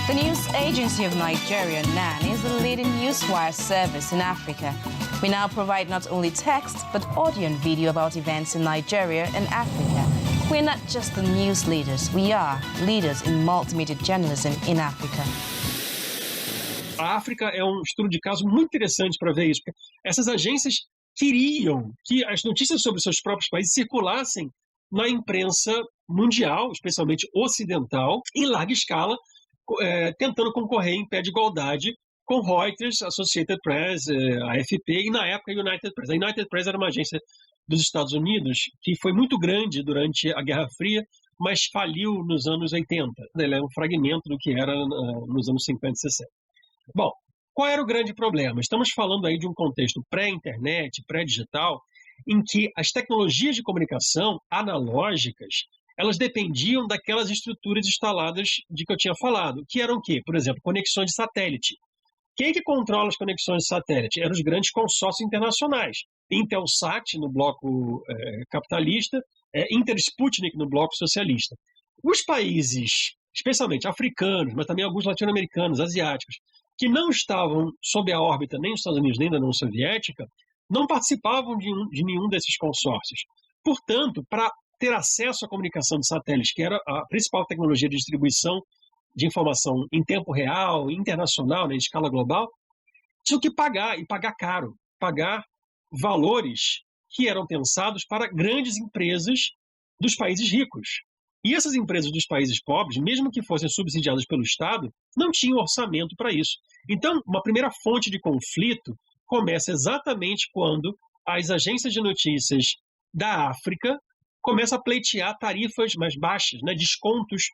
The News Agency of Nigeria, NAN, is the leading newswire service in Africa. We now provide not only text, but audio and video about events in Nigeria and Africa. We're not just the news leaders, we are leaders in multimedia journalism in Africa. A África é um estudo de caso muito interessante para ver isso, porque essas agências queriam que as notícias sobre seus próprios países circulassem na imprensa mundial, especialmente ocidental, em larga escala, tentando concorrer em pé de igualdade com Reuters, Associated Press, a AFP e, na época, a United Press. A United Press era uma agência dos Estados Unidos que foi muito grande durante a Guerra Fria, mas faliu nos anos 80. Ela é um fragmento do que era nos anos 50 e 60. Bom, qual era o grande problema? Estamos falando aí de um contexto pré-internet, pré-digital, em que as tecnologias de comunicação analógicas, elas dependiam daquelas estruturas instaladas de que eu tinha falado, que eram o quê? Por exemplo, conexões de satélite. Quem que controla as conexões de satélite? Eram os grandes consórcios internacionais. Intelsat, no bloco capitalista, Intersputnik, no bloco socialista. Os países, especialmente africanos, mas também alguns latino-americanos, asiáticos, que não estavam sob a órbita nem dos Estados Unidos nem da União Soviética, não participavam de nenhum desses consórcios. Portanto, para ter acesso à comunicação de satélites, que era a principal tecnologia de distribuição de informação em tempo real, internacional, né, em escala global, tinham que pagar, e pagar caro, pagar valores que eram pensados para grandes empresas dos países ricos. E essas empresas dos países pobres, mesmo que fossem subsidiadas pelo Estado, não tinham orçamento para isso. Então, uma primeira fonte de conflito começa exatamente quando as agências de notícias da África começam a pleitear tarifas mais baixas, né, descontos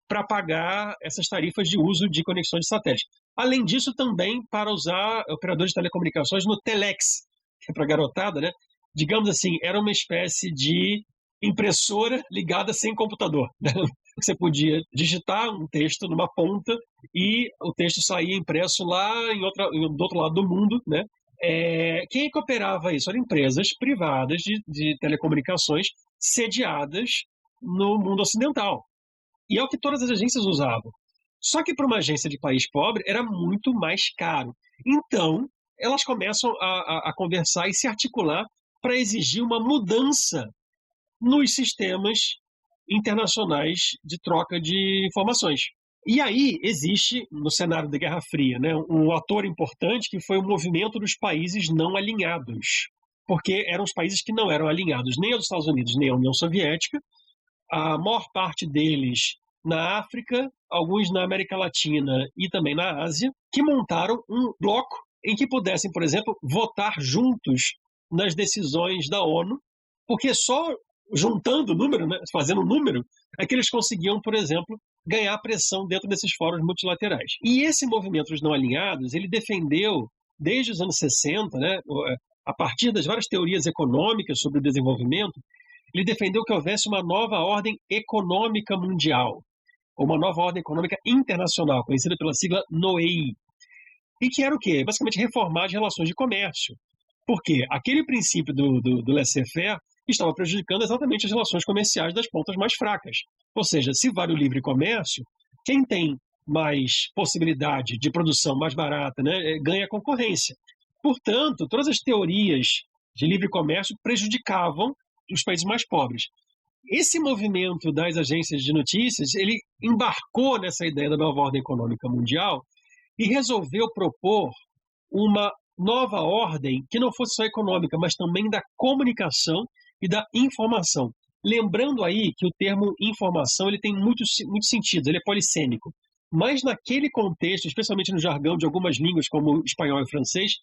para pagar essas tarifas de uso de conexões de satélite. Além disso, também para usar operadores de telecomunicações no Telex, que é para garotada, né? Digamos assim, era uma espécie de impressora ligada sem computador. Né? Você podia digitar um texto numa ponta e o texto saía impresso lá do outro lado do mundo, né? Quem é que operava isso? Eram empresas privadas de telecomunicações sediadas no mundo ocidental. E é o que todas as agências usavam. Só que para uma agência de país pobre era muito mais caro. Então, elas começam a conversar e se articular para exigir uma mudança nos sistemas internacionais de troca de informações. E aí existe, no cenário da Guerra Fria, né, um ator importante que foi o movimento dos países não alinhados, porque eram os países que não eram alinhados nem aos Estados Unidos nem à União Soviética, a maior parte deles na África, alguns na América Latina e também na Ásia, que montaram um bloco em que pudessem, por exemplo, votar juntos nas decisões da ONU, porque só juntando o número, né, fazendo o número, é que eles conseguiam, por exemplo, ganhar pressão dentro desses fóruns multilaterais. E esse movimento dos não alinhados, ele defendeu, desde os anos 60, né, a partir das várias teorias econômicas sobre o desenvolvimento, ele defendeu que houvesse uma nova ordem econômica mundial, ou uma nova ordem econômica internacional, conhecida pela sigla NOEI. E que era o quê? Basicamente reformar as relações de comércio. Porque aquele princípio do laissez-faire estava prejudicando exatamente as relações comerciais das pontas mais fracas. Ou seja, se vale o livre comércio, quem tem mais possibilidade de produção mais barata, né, ganha concorrência. Portanto, todas as teorias de livre comércio prejudicavam os países mais pobres. Esse movimento das agências de notícias, ele embarcou nessa ideia da nova ordem econômica mundial e resolveu propor uma nova ordem que não fosse só econômica, mas também da comunicação e da informação. Lembrando aí que o termo informação ele tem muitos sentidos, ele é polissêmico. Mas naquele contexto, especialmente no jargão de algumas línguas como espanhol e francês,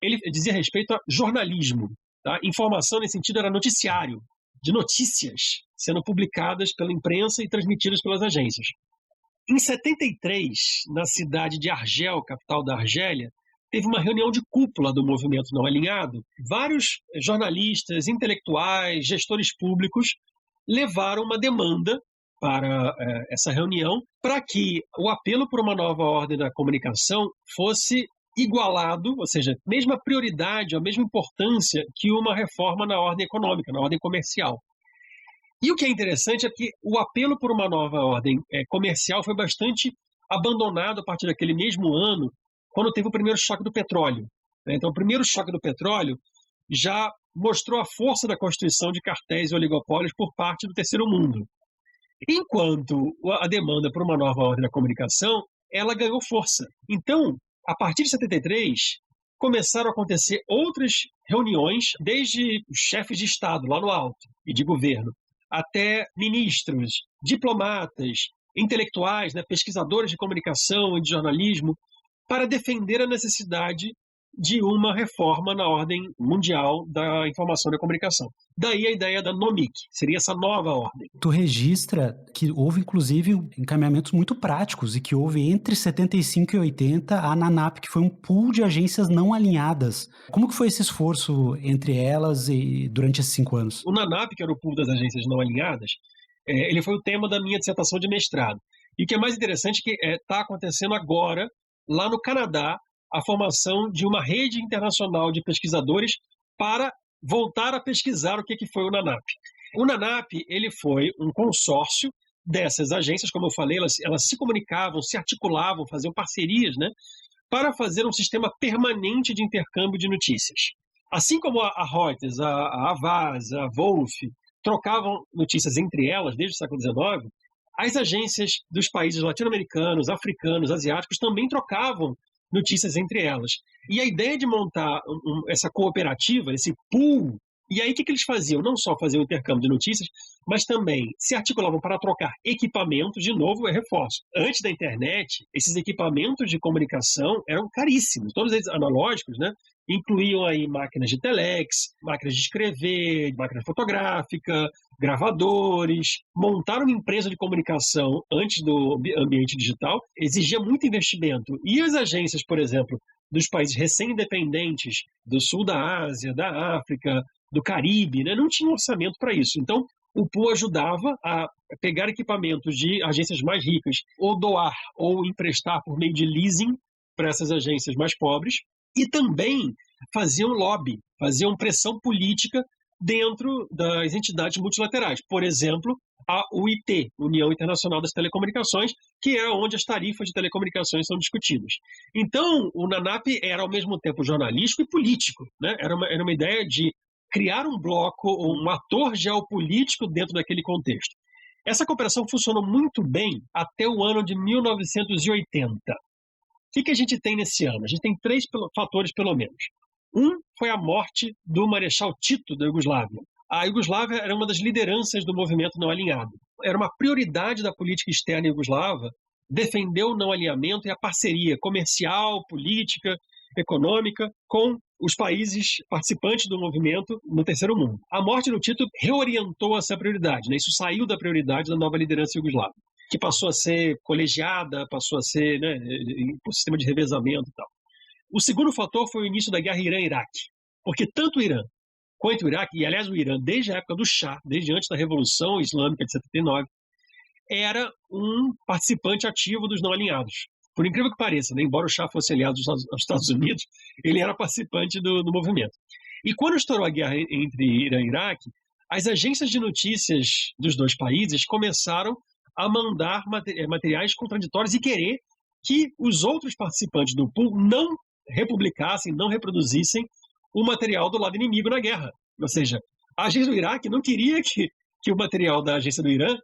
ele dizia respeito a jornalismo. Tá? Informação nesse sentido era noticiário, de notícias sendo publicadas pela imprensa e transmitidas pelas agências. Em 73, na cidade de Argel, capital da Argélia, teve uma reunião de cúpula do movimento não alinhado. Vários jornalistas, intelectuais, gestores públicos levaram uma demanda para essa reunião para que o apelo por uma nova ordem da comunicação fosse igualado, ou seja, mesma prioridade, a mesma importância que uma reforma na ordem econômica, na ordem comercial. E o que é interessante é que o apelo por uma nova ordem comercial foi bastante abandonado a partir daquele mesmo ano, quando teve o primeiro choque do petróleo. Então, o primeiro choque do petróleo já mostrou a força da constituição de cartéis e oligopólios por parte do terceiro mundo. Enquanto a demanda por uma nova ordem da comunicação, ela ganhou força. Então, a partir de 73, começaram a acontecer outras reuniões, desde os chefes de Estado, lá no alto, e de governo, até ministros, diplomatas, intelectuais, né, pesquisadores de comunicação e de jornalismo, para defender a necessidade de uma reforma na ordem mundial da informação e da comunicação. Daí a ideia da NOMIC, seria essa nova ordem. Tu registra que houve, inclusive, encaminhamentos muito práticos e que houve entre 75 e 80 a ANANAP, que foi um pool de agências não alinhadas. Como que foi esse esforço entre elas e durante esses 5 anos? O NANAP, que era o pool das agências não alinhadas, ele foi o tema da minha dissertação de mestrado. E o que é mais interessante é que está acontecendo agora, lá no Canadá, a formação de uma rede internacional de pesquisadores para voltar a pesquisar o que foi o NANAP. O NANAP ele foi um consórcio dessas agências, como eu falei, elas se comunicavam, se articulavam, faziam parcerias, né, para fazer um sistema permanente de intercâmbio de notícias. Assim como a Reuters, a Havas, a Wolf trocavam notícias entre elas desde o século XIX, as agências dos países latino-americanos, africanos, asiáticos também trocavam notícias entre elas. E a ideia de montar essa cooperativa, esse pool, e aí o que eles faziam? Não só faziam o intercâmbio de notícias, mas também se articulavam para trocar equipamentos, de novo, reforço. Antes da internet, esses equipamentos de comunicação eram caríssimos, todos eles analógicos, né? Incluíam aí máquinas de telex, máquinas de escrever, máquina fotográfica, gravadores. Montar uma empresa de comunicação antes do ambiente digital exigia muito investimento. E as agências, por exemplo, dos países recém-independentes, do sul da Ásia, da África, do Caribe, né, não tinham orçamento para isso. Então, o pool ajudava a pegar equipamentos de agências mais ricas, ou doar, ou emprestar por meio de leasing para essas agências mais pobres, e também faziam lobby, faziam pressão política dentro das entidades multilaterais. Por exemplo, a UIT, União Internacional das Telecomunicações, que é onde as tarifas de telecomunicações são discutidas. Então, o NANAP era ao mesmo tempo jornalístico e político, né? Era uma ideia de criar um bloco, um ator geopolítico dentro daquele contexto. Essa cooperação funcionou muito bem até o ano de 1980. O que a gente tem nesse ano? A gente tem 3 fatores, pelo menos. Um foi a morte do Marechal Tito da Iugoslávia. A Iugoslávia era uma das lideranças do movimento não alinhado. Era uma prioridade da política externa iugoslava defender o não alinhamento e a parceria comercial, política, econômica com os países participantes do movimento no Terceiro Mundo. A morte do Tito reorientou essa prioridade, né? Isso saiu da prioridade da nova liderança iugoslava, que passou a ser colegiada, passou a ser, né, um sistema de revezamento e tal. O segundo fator foi o início da guerra Irã-Iraque, porque tanto o Irã quanto o Iraque, e aliás o Irã desde a época do Shah, desde antes da Revolução Islâmica de 79, era um participante ativo dos não alinhados. Por incrível que pareça, né? Embora o Shah fosse aliado aos Estados Unidos, ele era participante do movimento. E quando estourou a guerra entre Irã e Iraque, as agências de notícias dos dois países começaram a mandar materiais contraditórios e querer que os outros participantes do pool não republicassem, não reproduzissem o material do lado inimigo na guerra. Ou seja, a agência do Iraque não queria que o material da agência do Irã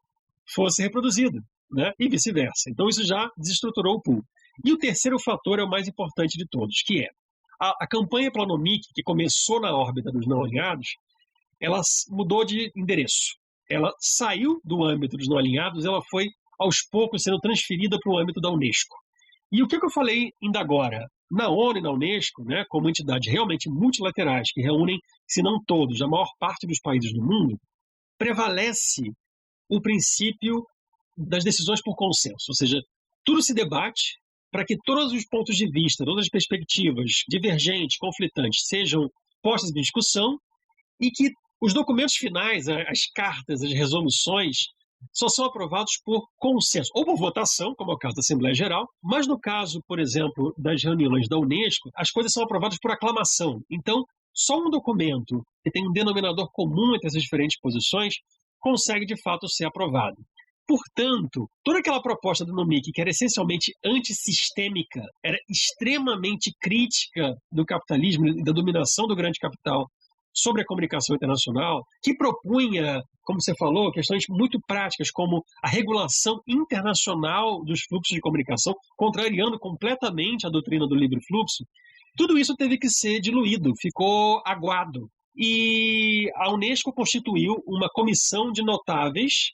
fosse reproduzido, né? E vice-versa. Então isso já desestruturou o pool. E o terceiro fator é o mais importante de todos, que é a campanha Planomic, que começou na órbita dos não alinhados, ela mudou de endereço. Ela saiu do âmbito dos não alinhados, ela foi aos poucos sendo transferida para o âmbito da Unesco. E o que eu falei ainda agora? Na ONU e na Unesco, né, como entidades realmente multilaterais, que reúnem, se não todos, a maior parte dos países do mundo, prevalece o princípio das decisões por consenso. Ou seja, tudo se debate para que todos os pontos de vista, todas as perspectivas divergentes, conflitantes, sejam postas em discussão e que os documentos finais, as cartas, as resoluções, só são aprovados por consenso, ou por votação, como é o caso da Assembleia Geral, mas no caso, por exemplo, das reuniões da Unesco, as coisas são aprovadas por aclamação. Então, só um documento que tem um denominador comum entre essas diferentes posições consegue, de fato, ser aprovado. Portanto, toda aquela proposta do NOMIC, que era essencialmente antissistêmica, era extremamente crítica do capitalismo e da dominação do grande capital sobre a comunicação internacional, que propunha, como você falou, questões muito práticas, como a regulação internacional dos fluxos de comunicação, contrariando completamente a doutrina do livre fluxo, tudo isso teve que ser diluído, ficou aguado. E a Unesco constituiu uma comissão de notáveis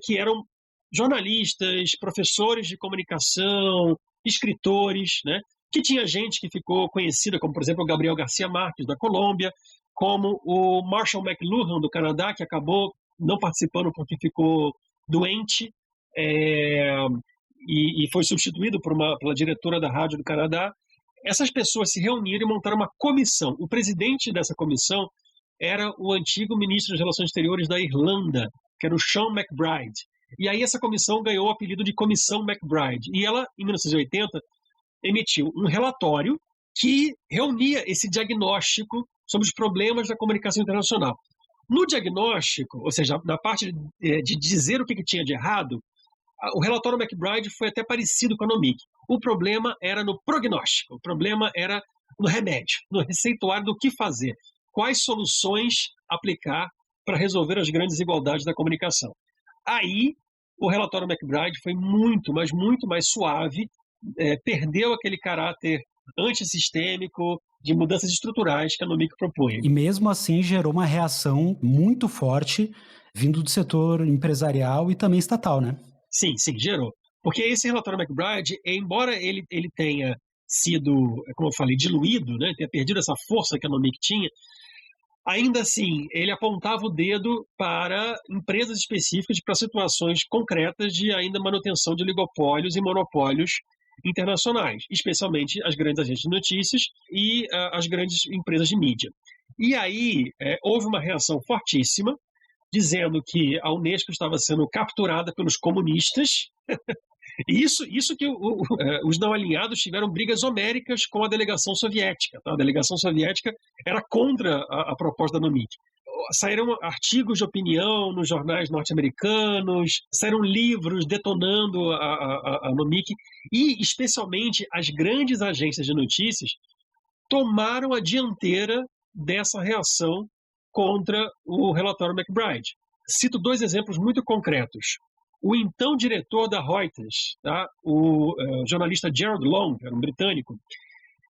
que eram jornalistas, professores de comunicação, escritores, né? Que tinha gente que ficou conhecida, como, por exemplo, o Gabriel Garcia Marques, da Colômbia, como o Marshall McLuhan, do Canadá, que acabou não participando porque ficou doente e foi substituído pela diretora da Rádio do Canadá. Essas pessoas se reuniram e montaram uma comissão. O presidente dessa comissão era o antigo ministro das Relações Exteriores da Irlanda, que era o Sean MacBride. E aí essa comissão ganhou o apelido de Comissão MacBride. E ela, em 1980, emitiu um relatório que reunia esse diagnóstico sobre os problemas da comunicação internacional. No diagnóstico, ou seja, na parte de dizer o que tinha de errado, o relatório MacBride foi até parecido com a NOMIC. O problema era no prognóstico, o problema era no remédio, no receituário do que fazer, quais soluções aplicar para resolver as grandes desigualdades da comunicação. Aí, o relatório MacBride foi muito, mas muito mais suave, perdeu aquele caráter antissistêmico, de mudanças estruturais que a NOMIC propunha. E mesmo assim gerou uma reação muito forte vindo do setor empresarial e também estatal, né? Sim, gerou. Porque esse relatório MacBride, embora ele tenha sido, como eu falei, diluído, né, tenha perdido essa força que a NOMIC tinha, ainda assim, ele apontava o dedo para empresas específicas, para situações concretas de ainda manutenção de oligopólios e monopólios internacionais, especialmente as grandes agências de notícias e as grandes empresas de mídia. E aí houve uma reação fortíssima, dizendo que a Unesco estava sendo capturada pelos comunistas Isso que os não alinhados tiveram brigas homéricas com a delegação soviética. Tá? A delegação soviética era contra a proposta da NOMIC. Saíram artigos de opinião nos jornais norte-americanos, saíram livros detonando a NOMIC, e especialmente as grandes agências de notícias tomaram a dianteira dessa reação contra o relatório MacBride. Cito 2 exemplos muito concretos. O então diretor da Reuters, tá? O jornalista Gerald Long, era um britânico,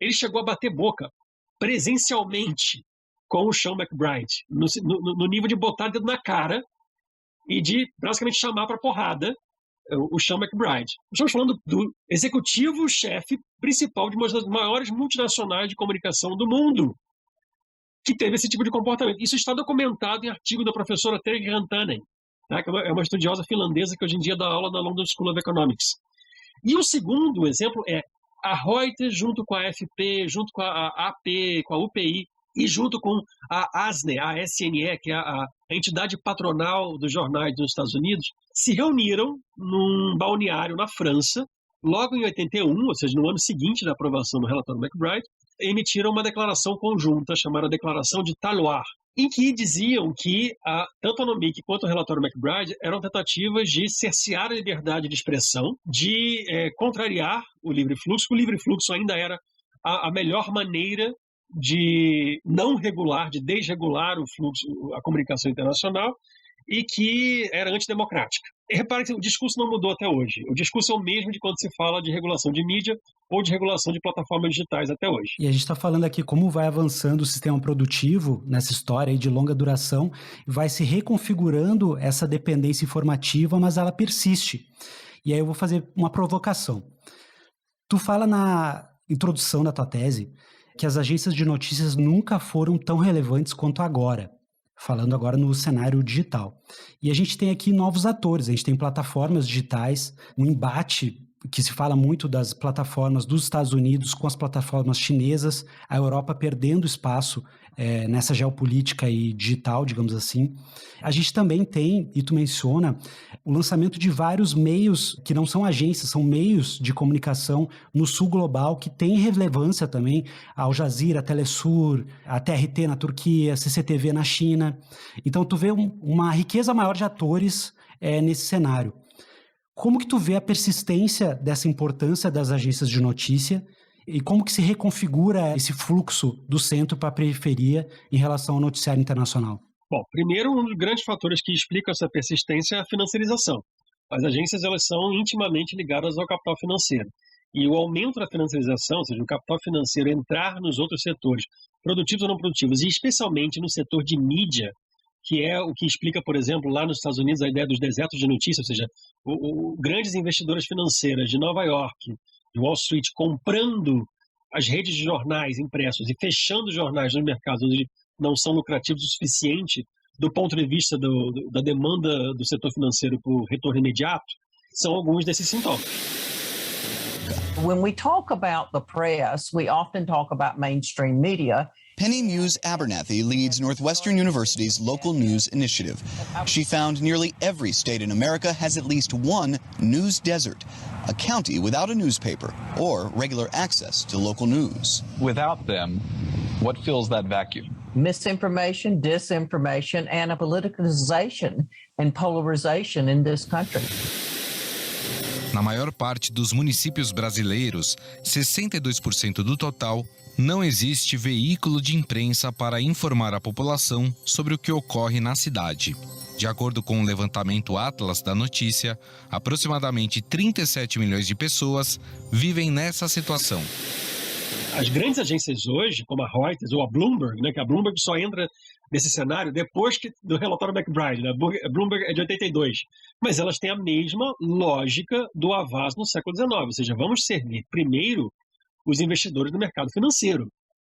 ele chegou a bater boca presencialmente com o Sean MacBride, no nível de botar o dedo na cara e de basicamente chamar para porrada o Sean MacBride. Estamos falando do executivo-chefe principal de uma das maiores multinacionais de comunicação do mundo, que teve esse tipo de comportamento. Isso está documentado em artigo da professora Terhi Rantanen, tá? Que é uma estudiosa finlandesa que hoje em dia dá aula na London School of Economics. E o segundo exemplo é a Reuters junto com a AFP, junto com a AP, com a UPI, e junto com a ASNE, a SNE, que é a entidade patronal dos jornais dos Estados Unidos, se reuniram num balneário na França, logo em 81, ou seja, no ano seguinte da aprovação do relatório MacBride, emitiram uma declaração conjunta chamada Declaração de Taloir, em que diziam que tanto a NOMIC quanto o relatório MacBride eram tentativas de cercear a liberdade de expressão, de contrariar o livre fluxo, que o livre fluxo ainda era a melhor maneira de não regular, de desregular o fluxo, a comunicação internacional, e que era antidemocrática. E repare que o discurso não mudou até hoje. O discurso é o mesmo de quando se fala de regulação de mídia ou de regulação de plataformas digitais até hoje. E a gente está falando aqui como vai avançando o sistema produtivo nessa história aí de longa duração, vai se reconfigurando essa dependência informativa, mas ela persiste. E aí eu vou fazer uma provocação. Tu fala na introdução da tua tese que as agências de notícias nunca foram tão relevantes quanto agora, falando agora no cenário digital. E a gente tem aqui novos atores, a gente tem plataformas digitais, um embate que se fala muito das plataformas dos Estados Unidos com as plataformas chinesas, a Europa perdendo espaço nessa geopolítica aí digital, digamos assim. A gente também tem, e tu menciona, o lançamento de vários meios que não são agências, são meios de comunicação no sul global que tem relevância também, a Al Jazeera, a Telesur, a TRT na Turquia, a CCTV na China. Então tu vê uma riqueza maior de atores nesse cenário. Como que tu vê a persistência dessa importância das agências de notícia e como que se reconfigura esse fluxo do centro para a periferia em relação ao noticiário internacional? Bom, primeiro, um dos grandes fatores que explica essa persistência é a financiarização. As agências elas são intimamente ligadas ao capital financeiro. E o aumento da financiarização, ou seja, o capital financeiro entrar nos outros setores, produtivos ou não produtivos, e especialmente no setor de mídia, que é o que explica, por exemplo, lá nos Estados Unidos, a ideia dos desertos de notícias, ou seja, grandes investidoras financeiras de Nova York, de Wall Street, comprando as redes de jornais impressos e fechando jornais nos mercados onde não são lucrativos o suficiente do ponto de vista da demanda do setor financeiro por retorno imediato, são alguns desses sintomas. When we talk about the press, we often talk about mainstream media. Penny Muse Abernathy leads Northwestern University's local news initiative. She found nearly every state in America has at least one news desert, a county without a newspaper or regular access to local news. Without them, what fills that vacuum? Misinformation, disinformation, and a politicization and polarization in this country. Na maior parte dos municípios brasileiros, 62% do total, não existe veículo de imprensa para informar a população sobre o que ocorre na cidade. De acordo com o levantamento Atlas da Notícia, aproximadamente 37 milhões de pessoas vivem nessa situação. As grandes agências hoje, como a Reuters ou a Bloomberg, né, que a Bloomberg só entra nesse cenário depois do relatório MacBride, né? A Bloomberg é de 82, mas elas têm a mesma lógica do Havas no século XIX, ou seja, vamos servir primeiro os investidores do mercado financeiro,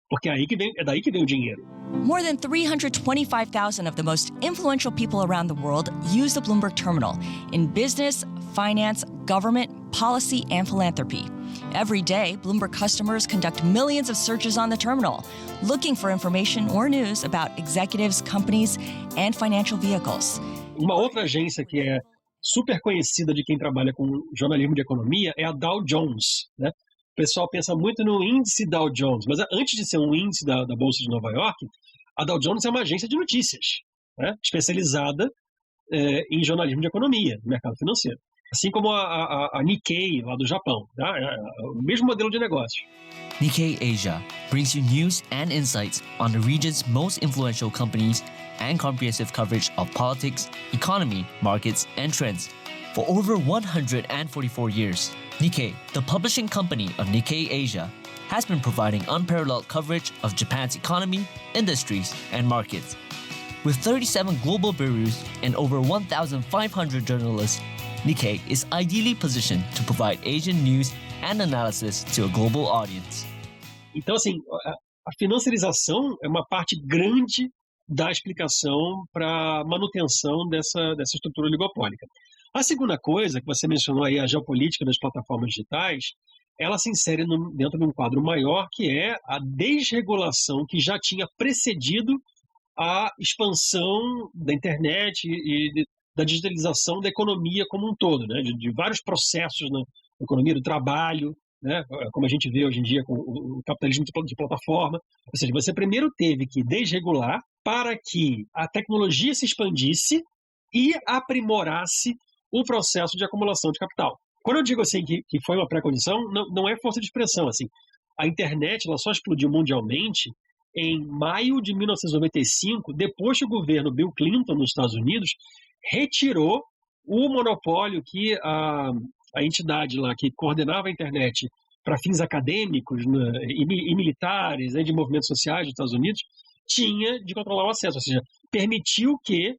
porque é daí que vem o dinheiro. More than 325,000 of the most influential people around the world use the Bloomberg terminal in business, finance, government, policy, and philanthropy. Every day, Bloomberg customers conduct millions of searches on the terminal, looking for information or news about executives, companies, and financial vehicles. Uma outra agência que é super conhecida de quem trabalha com jornalismo de economia é a Dow Jones, né? O pessoal pensa muito no índice Dow Jones, mas antes de ser um índice da Bolsa de Nova York, a Dow Jones é uma agência de notícias, né? Especializada em jornalismo de economia, no mercado financeiro. Assim como a Nikkei, lá do Japão, tá? É o mesmo modelo de negócio. Nikkei Asia brings you news and insights on the region's most influential companies and comprehensive coverage of politics, economy, markets, and trends. For over 144 years, Nikkei, the publishing company of Nikkei Asia, has been providing unparalleled coverage of Japan's economy, industries, and markets. With 37 global bureaus and over 1,500 journalists, Nikkei is ideally positioned to provide Asian news and analysis to a global audience. Então, assim, a financiarização é uma parte grande da explicação para a manutenção dessa estrutura oligopólica. A segunda coisa, que você mencionou aí, a geopolítica das plataformas digitais, ela se insere dentro de um quadro maior, que é a desregulação que já tinha precedido a expansão da internet e da digitalização da economia como um todo, né? De vários processos na economia do trabalho, né? Como a gente vê hoje em dia com o capitalismo de plataforma. Ou seja, você primeiro teve que desregular para que a tecnologia se expandisse e aprimorasse o processo de acumulação de capital. Quando eu digo assim que foi uma pré-condição, não é força de expressão. Assim, a internet ela só explodiu mundialmente em maio de 1995, depois que o governo Bill Clinton, nos Estados Unidos, retirou o monopólio que a entidade lá que coordenava a internet para fins acadêmicos, né, e militares, né, de movimentos sociais dos Estados Unidos, tinha de controlar o acesso. Ou seja, permitiu que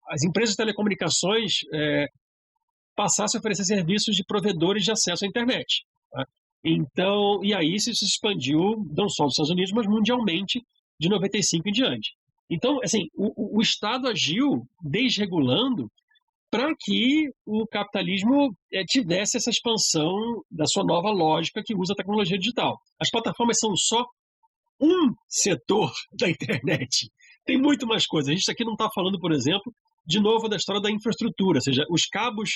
as empresas de telecomunicações passassem a oferecer serviços de provedores de acesso à internet. Tá? Então, e aí isso se expandiu não só nos Estados Unidos, mas mundialmente de 95 em diante. Então, assim, o Estado agiu desregulando para que o capitalismo tivesse essa expansão da sua nova lógica que usa a tecnologia digital. As plataformas são só um setor da internet. Tem muito mais coisas. A gente aqui não está falando, por exemplo, de novo da história da infraestrutura, ou seja, os cabos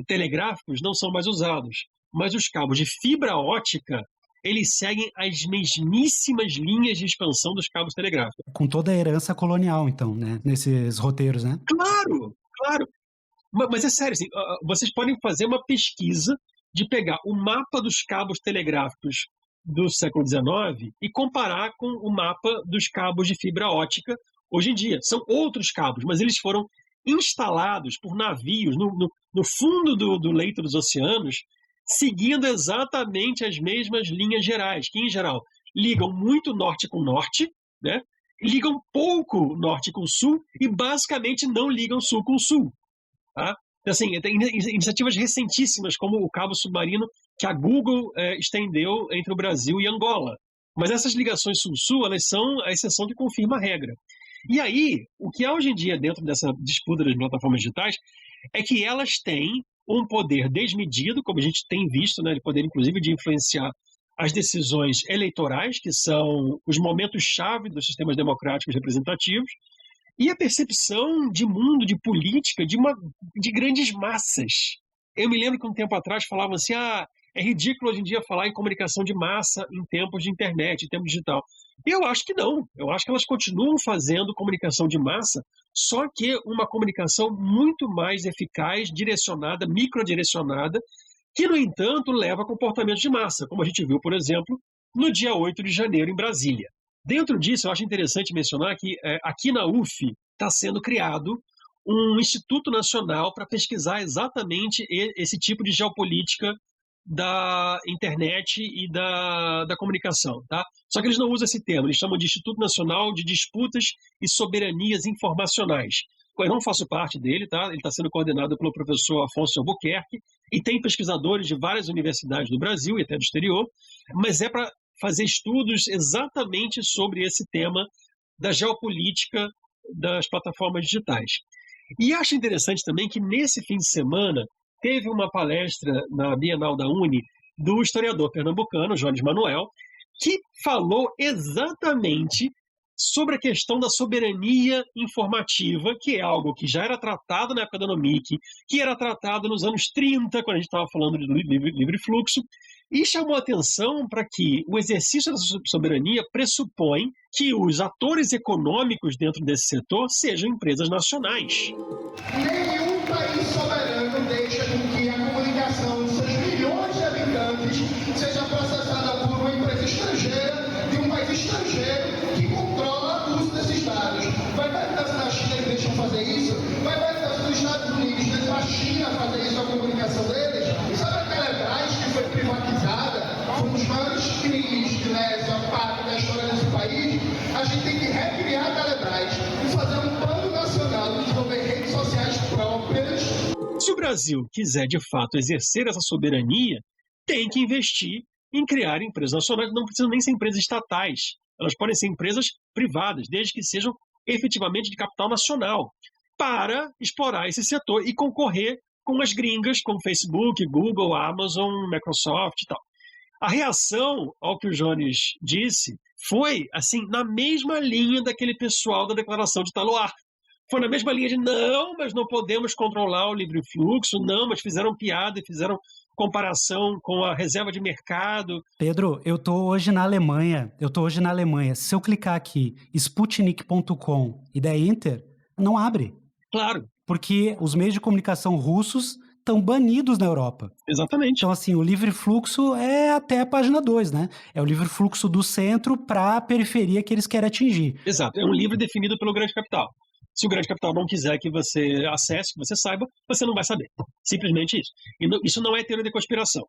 telegráficos não são mais usados, mas os cabos de fibra ótica eles seguem as mesmíssimas linhas de expansão dos cabos telegráficos. Com toda a herança colonial, então, né? Nesses roteiros, né? Claro, claro. Mas é sério, assim, vocês podem fazer uma pesquisa de pegar o mapa dos cabos telegráficos do século XIX e comparar com o mapa dos cabos de fibra ótica hoje em dia. São outros cabos, mas eles foram instalados por navios no fundo do leito dos oceanos, seguindo exatamente as mesmas linhas gerais, que, em geral, ligam muito norte com norte, né? Ligam pouco norte com sul e, basicamente, não ligam sul com sul. Tá? Assim, tem iniciativas recentíssimas, como o cabo submarino que a Google estendeu entre o Brasil e Angola. Mas essas ligações sul-sul, elas são a exceção que confirma a regra. E aí, o que há hoje em dia dentro dessa disputa das plataformas digitais é que elas têm um poder desmedido, como a gente tem visto, né, de poder inclusive de influenciar as decisões eleitorais, que são os momentos-chave dos sistemas democráticos representativos, e a percepção de mundo, de política, de grandes massas. Eu me lembro que um tempo atrás falavam assim, é ridículo hoje em dia falar em comunicação de massa em tempos de internet, em tempos digital. Eu acho que não. Eu acho que elas continuam fazendo comunicação de massa, só que uma comunicação muito mais eficaz, direcionada, microdirecionada, que, no entanto, leva a comportamentos de massa, como a gente viu, por exemplo, no dia 8 de janeiro em Brasília. Dentro disso, eu acho interessante mencionar que aqui na UF está sendo criado um Instituto Nacional para pesquisar exatamente esse tipo de geopolítica da internet e da comunicação, tá? Só que eles não usam esse termo, eles chamam de Instituto Nacional de Disputas e Soberanias Informacionais. Eu não faço parte dele, tá? Ele está sendo coordenado pelo professor Afonso Albuquerque e tem pesquisadores de várias universidades do Brasil e até do exterior, mas é para fazer estudos exatamente sobre esse tema da geopolítica das plataformas digitais. E acho interessante também que nesse fim de semana teve uma palestra na Bienal da Uni do historiador pernambucano, Jones Manuel, que falou exatamente sobre a questão da soberania informativa, que é algo que já era tratado na época da Nomic, que era tratado nos anos 30, quando a gente estava falando de livre fluxo, e chamou atenção para que o exercício da soberania pressupõe que os atores econômicos dentro desse setor sejam empresas nacionais. Nenhum país soberano deixa com que a comunicação de seus milhões de habitantes seja processada por uma empresa estrangeira de um país estrangeiro que controla o uso desses dados. Vai perguntar se na China eles deixam fazer isso? Vai perguntar se nos Estados Unidos deixam a China fazer isso, a comunicação deles? E sabe a Telebrás, que foi privatizada, foi um dos maiores crimes de lesa pátria da história desse país? A gente tem que recriar a Telebrás e fazer um plano nacional de desenvolver redes sociais próprias. Se o Brasil quiser, de fato, exercer essa soberania, tem que investir em criar empresas nacionais. Não precisam nem ser empresas estatais. Elas podem ser empresas privadas, desde que sejam efetivamente de capital nacional, para explorar esse setor e concorrer com as gringas, como Facebook, Google, Amazon, Microsoft e tal. A reação ao que o Jones disse foi, assim, na mesma linha daquele pessoal da declaração de Taloar. Foi na mesma linha de não, mas não podemos controlar o livre fluxo, não, mas fizeram piada e fizeram comparação com a reserva de mercado. Pedro, eu tô hoje na Alemanha. Se eu clicar aqui, sputnik.com e der Enter, não abre. Claro. Porque os meios de comunicação russos estão banidos na Europa. Exatamente. Então, assim, o livre fluxo é até a página 2, né? É o livre fluxo do centro para a periferia que eles querem atingir. Exato. É um livro definido pelo grande capital. Se o grande capital não quiser que você acesse, que você saiba, você não vai saber. Simplesmente isso. E isso não é teoria da conspiração.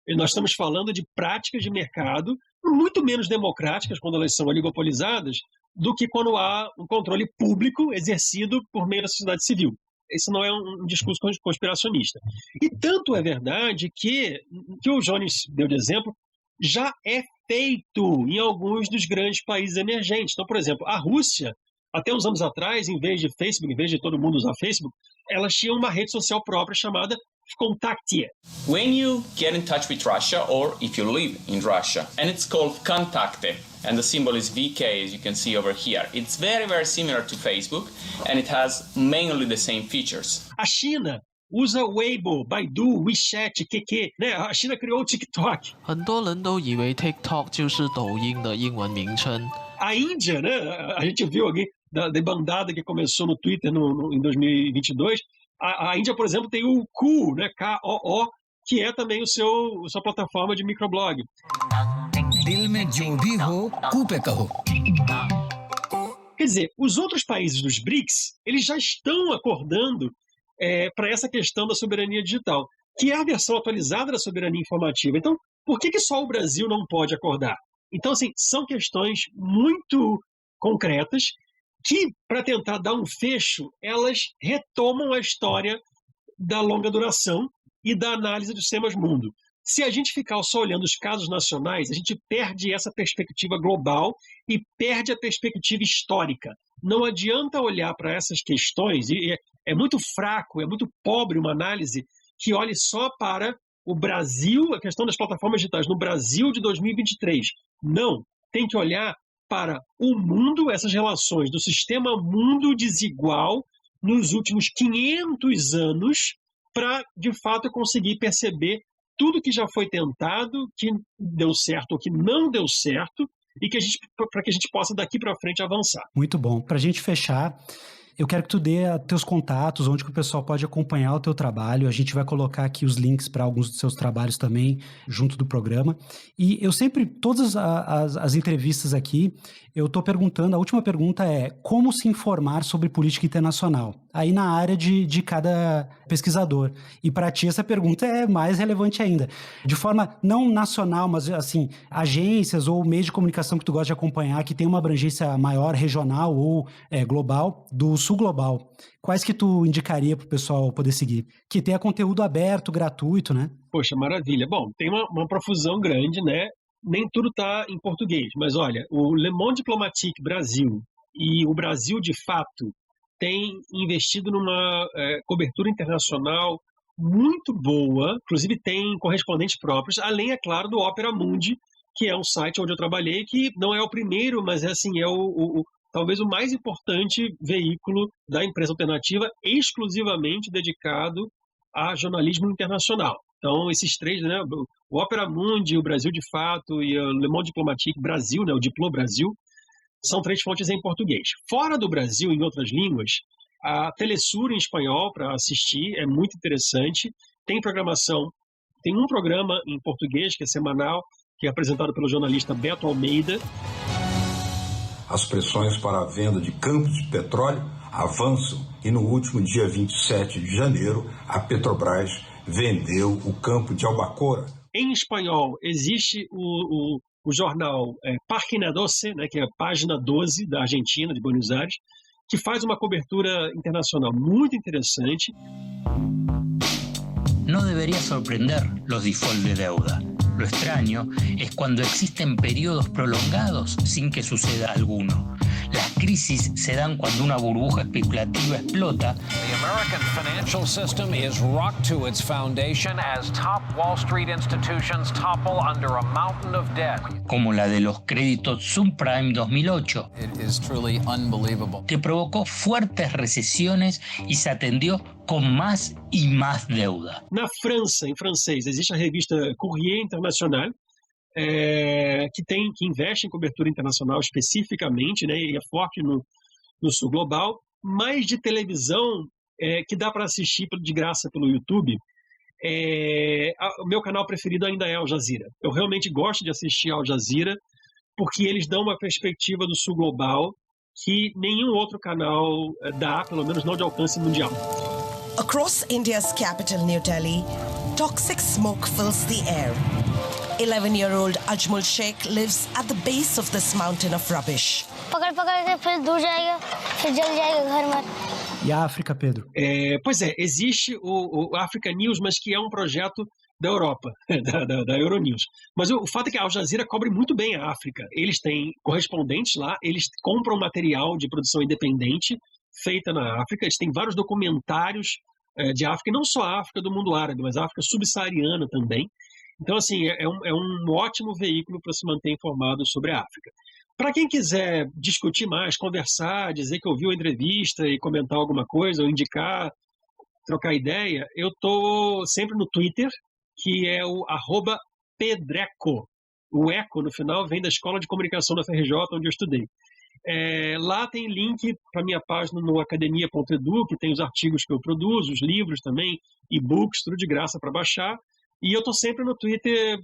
E nós estamos falando de práticas de mercado muito menos democráticas quando elas são oligopolizadas do que quando há um controle público exercido por meio da sociedade civil. Isso não é um discurso conspiracionista. E tanto é verdade que o Jones deu de exemplo já é feito em alguns dos grandes países emergentes. Então, por exemplo, a Rússia, até uns anos atrás, em vez de Facebook, em vez de todo mundo usar Facebook, elas tinham uma rede social própria chamada Kontakte. When you get in touch with Russia, or if you live in Russia, and it's called Kontakte, and the symbol is VK, as you can see over here. It's very, very similar to Facebook, and it has mainly the same features. A China usa Weibo, Baidu, WeChat, QQ, né? A China criou o TikTok. 很多人都以为 TikTok 就是抖音的英文名称。 A Índia, né? A gente viu alguém da debandada que começou no Twitter em 2022. A Índia, por exemplo, tem o Ku, né? K-O-O, que é também sua plataforma de microblog. Quer dizer, os outros países dos BRICS, eles já estão acordando para essa questão da soberania digital, que é a versão atualizada da soberania informativa. Então, por que só o Brasil não pode acordar? Então, assim, são questões muito concretas que, para tentar dar um fecho, elas retomam a história da longa duração e da análise dos temas mundo. Se a gente ficar só olhando os casos nacionais, a gente perde essa perspectiva global e perde a perspectiva histórica. Não adianta olhar para essas questões, e é muito fraco, é muito pobre uma análise que olhe só para o Brasil, a questão das plataformas digitais no Brasil de 2023. Não, tem que olhar para o mundo, essas relações do sistema mundo desigual nos últimos 500 anos, para, de fato, conseguir perceber tudo que já foi tentado, que deu certo ou que não deu certo, e para que a gente possa, daqui para frente, avançar. Muito bom. Para a gente fechar, eu quero que tu dê teus contatos, onde que o pessoal pode acompanhar o teu trabalho. A gente vai colocar aqui os links para alguns dos seus trabalhos também, junto do programa. E eu sempre, todas as entrevistas aqui, eu estou perguntando, a última pergunta é como se informar sobre política internacional? Aí na área de cada pesquisador. E para ti essa pergunta é mais relevante ainda. De forma não nacional, mas assim, agências ou meios de comunicação que tu gosta de acompanhar, que tem uma abrangência maior, regional ou global, do sul global. Quais que tu indicaria para o pessoal poder seguir? Que tenha conteúdo aberto, gratuito, né? Poxa, maravilha. Bom, tem uma profusão grande, né? Nem tudo está em português, mas olha, o Le Monde Diplomatique Brasil e o Brasil de Fato tem investido numa cobertura internacional muito boa, inclusive tem correspondentes próprios, além, é claro, do Opera Mundi, que é um site onde eu trabalhei, que não é o primeiro, mas é o talvez o mais importante veículo da imprensa alternativa exclusivamente dedicado a jornalismo internacional. Então, esses três, né, o Opera Mundi, o Brasil de Fato e o Le Monde Diplomatique Brasil, né, o Diplo Brasil, são três fontes em português. Fora do Brasil, em outras línguas, a Telesur em espanhol para assistir é muito interessante. Tem programação, tem um programa em português que é semanal, que é apresentado pelo jornalista Beto Almeida. As pressões para a venda de campos de petróleo avançam e no último dia 27 de janeiro, a Petrobras vendeu o campo de Albacora. Em espanhol, existe o jornal Página 12, né, que é a página 12 da Argentina, de Buenos Aires, que faz uma cobertura internacional muito interessante. No debería sorprender los default de deuda. Lo extraño es cuando existen periodos prolongados sin que suceda alguno. Las crisis se dan cuando una burbuja especulativa explota. The American financial system is rocked to its foundation as top Wall Street institutions topple under a mountain of debt. Como la de los créditos subprime 2008. It is truly unbelievable. Que provocó fuertes recesiones y se atendió com mais e mais deuda. Na França, em francês, existe a revista Courrier International, que investe em cobertura internacional especificamente, né, e é forte no sul global, mas de televisão que dá para assistir de graça pelo YouTube. O meu canal preferido ainda é Al Jazeera. Eu realmente gosto de assistir Al Jazeera porque eles dão uma perspectiva do sul global que nenhum outro canal dá, pelo menos não de alcance mundial. Across India's capital, New Delhi, toxic smoke fills the air. 11-year-old Ajmal Sheikh lives at the base of this mountain of rubbish. E a África, Pedro? Pois é, existe o Africa News, mas que é um projeto da Europa, da Euronews. Mas o fato é que a Al Jazeera cobre muito bem a África. Eles têm correspondentes lá, eles compram material de produção independente feita na África, eles têm vários documentários de África, e não só a África do mundo árabe, mas a África subsaariana também. Então, assim, é um ótimo veículo para se manter informado sobre a África. Para quem quiser discutir mais, conversar, dizer que ouviu a entrevista e comentar alguma coisa, ou indicar, trocar ideia, eu estou sempre no Twitter, que é o @pedreco. O eco, no final, vem da Escola de Comunicação da FRJ, onde eu estudei. Lá tem link para minha página no academia.edu, que tem os artigos que eu produzo, os livros também, e-books, tudo de graça para baixar. E eu estou sempre no Twitter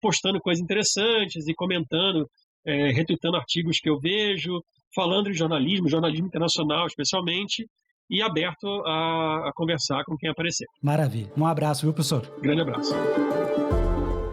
postando coisas interessantes e comentando, retweetando artigos que eu vejo, falando de jornalismo internacional especialmente, e aberto a conversar com quem aparecer. Maravilha. Um abraço, viu, professor? Grande abraço.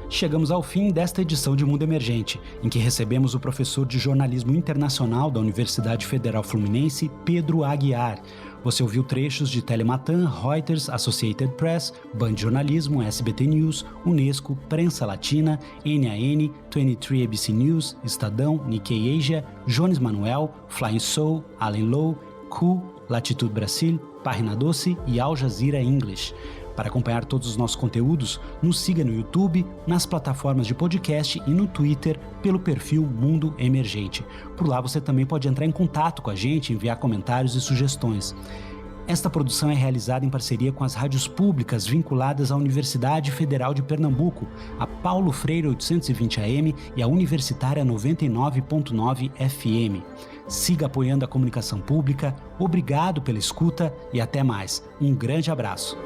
Chegamos ao fim desta edição de Mundo Emergente, em que recebemos o professor de Jornalismo Internacional da Universidade Federal Fluminense, Pedro Aguiar. Você ouviu trechos de Telematam, Reuters, Associated Press, Band Jornalismo, SBT News, Unesco, Prensa Latina, NAN, 23 ABC News, Estadão, Nikkei Asia, Jones Manuel, Flying Soul, Allen Low, Q, Latitude Brasil, Página 12 e Al Jazeera English. Para acompanhar todos os nossos conteúdos, nos siga no YouTube, nas plataformas de podcast e no Twitter pelo perfil Mundo Emergente. Por lá você também pode entrar em contato com a gente, enviar comentários e sugestões. Esta produção é realizada em parceria com as rádios públicas vinculadas à Universidade Federal de Pernambuco, a Paulo Freire 820 AM e a Universitária 99.9 FM. Siga apoiando a comunicação pública, obrigado pela escuta e até mais. Um grande abraço.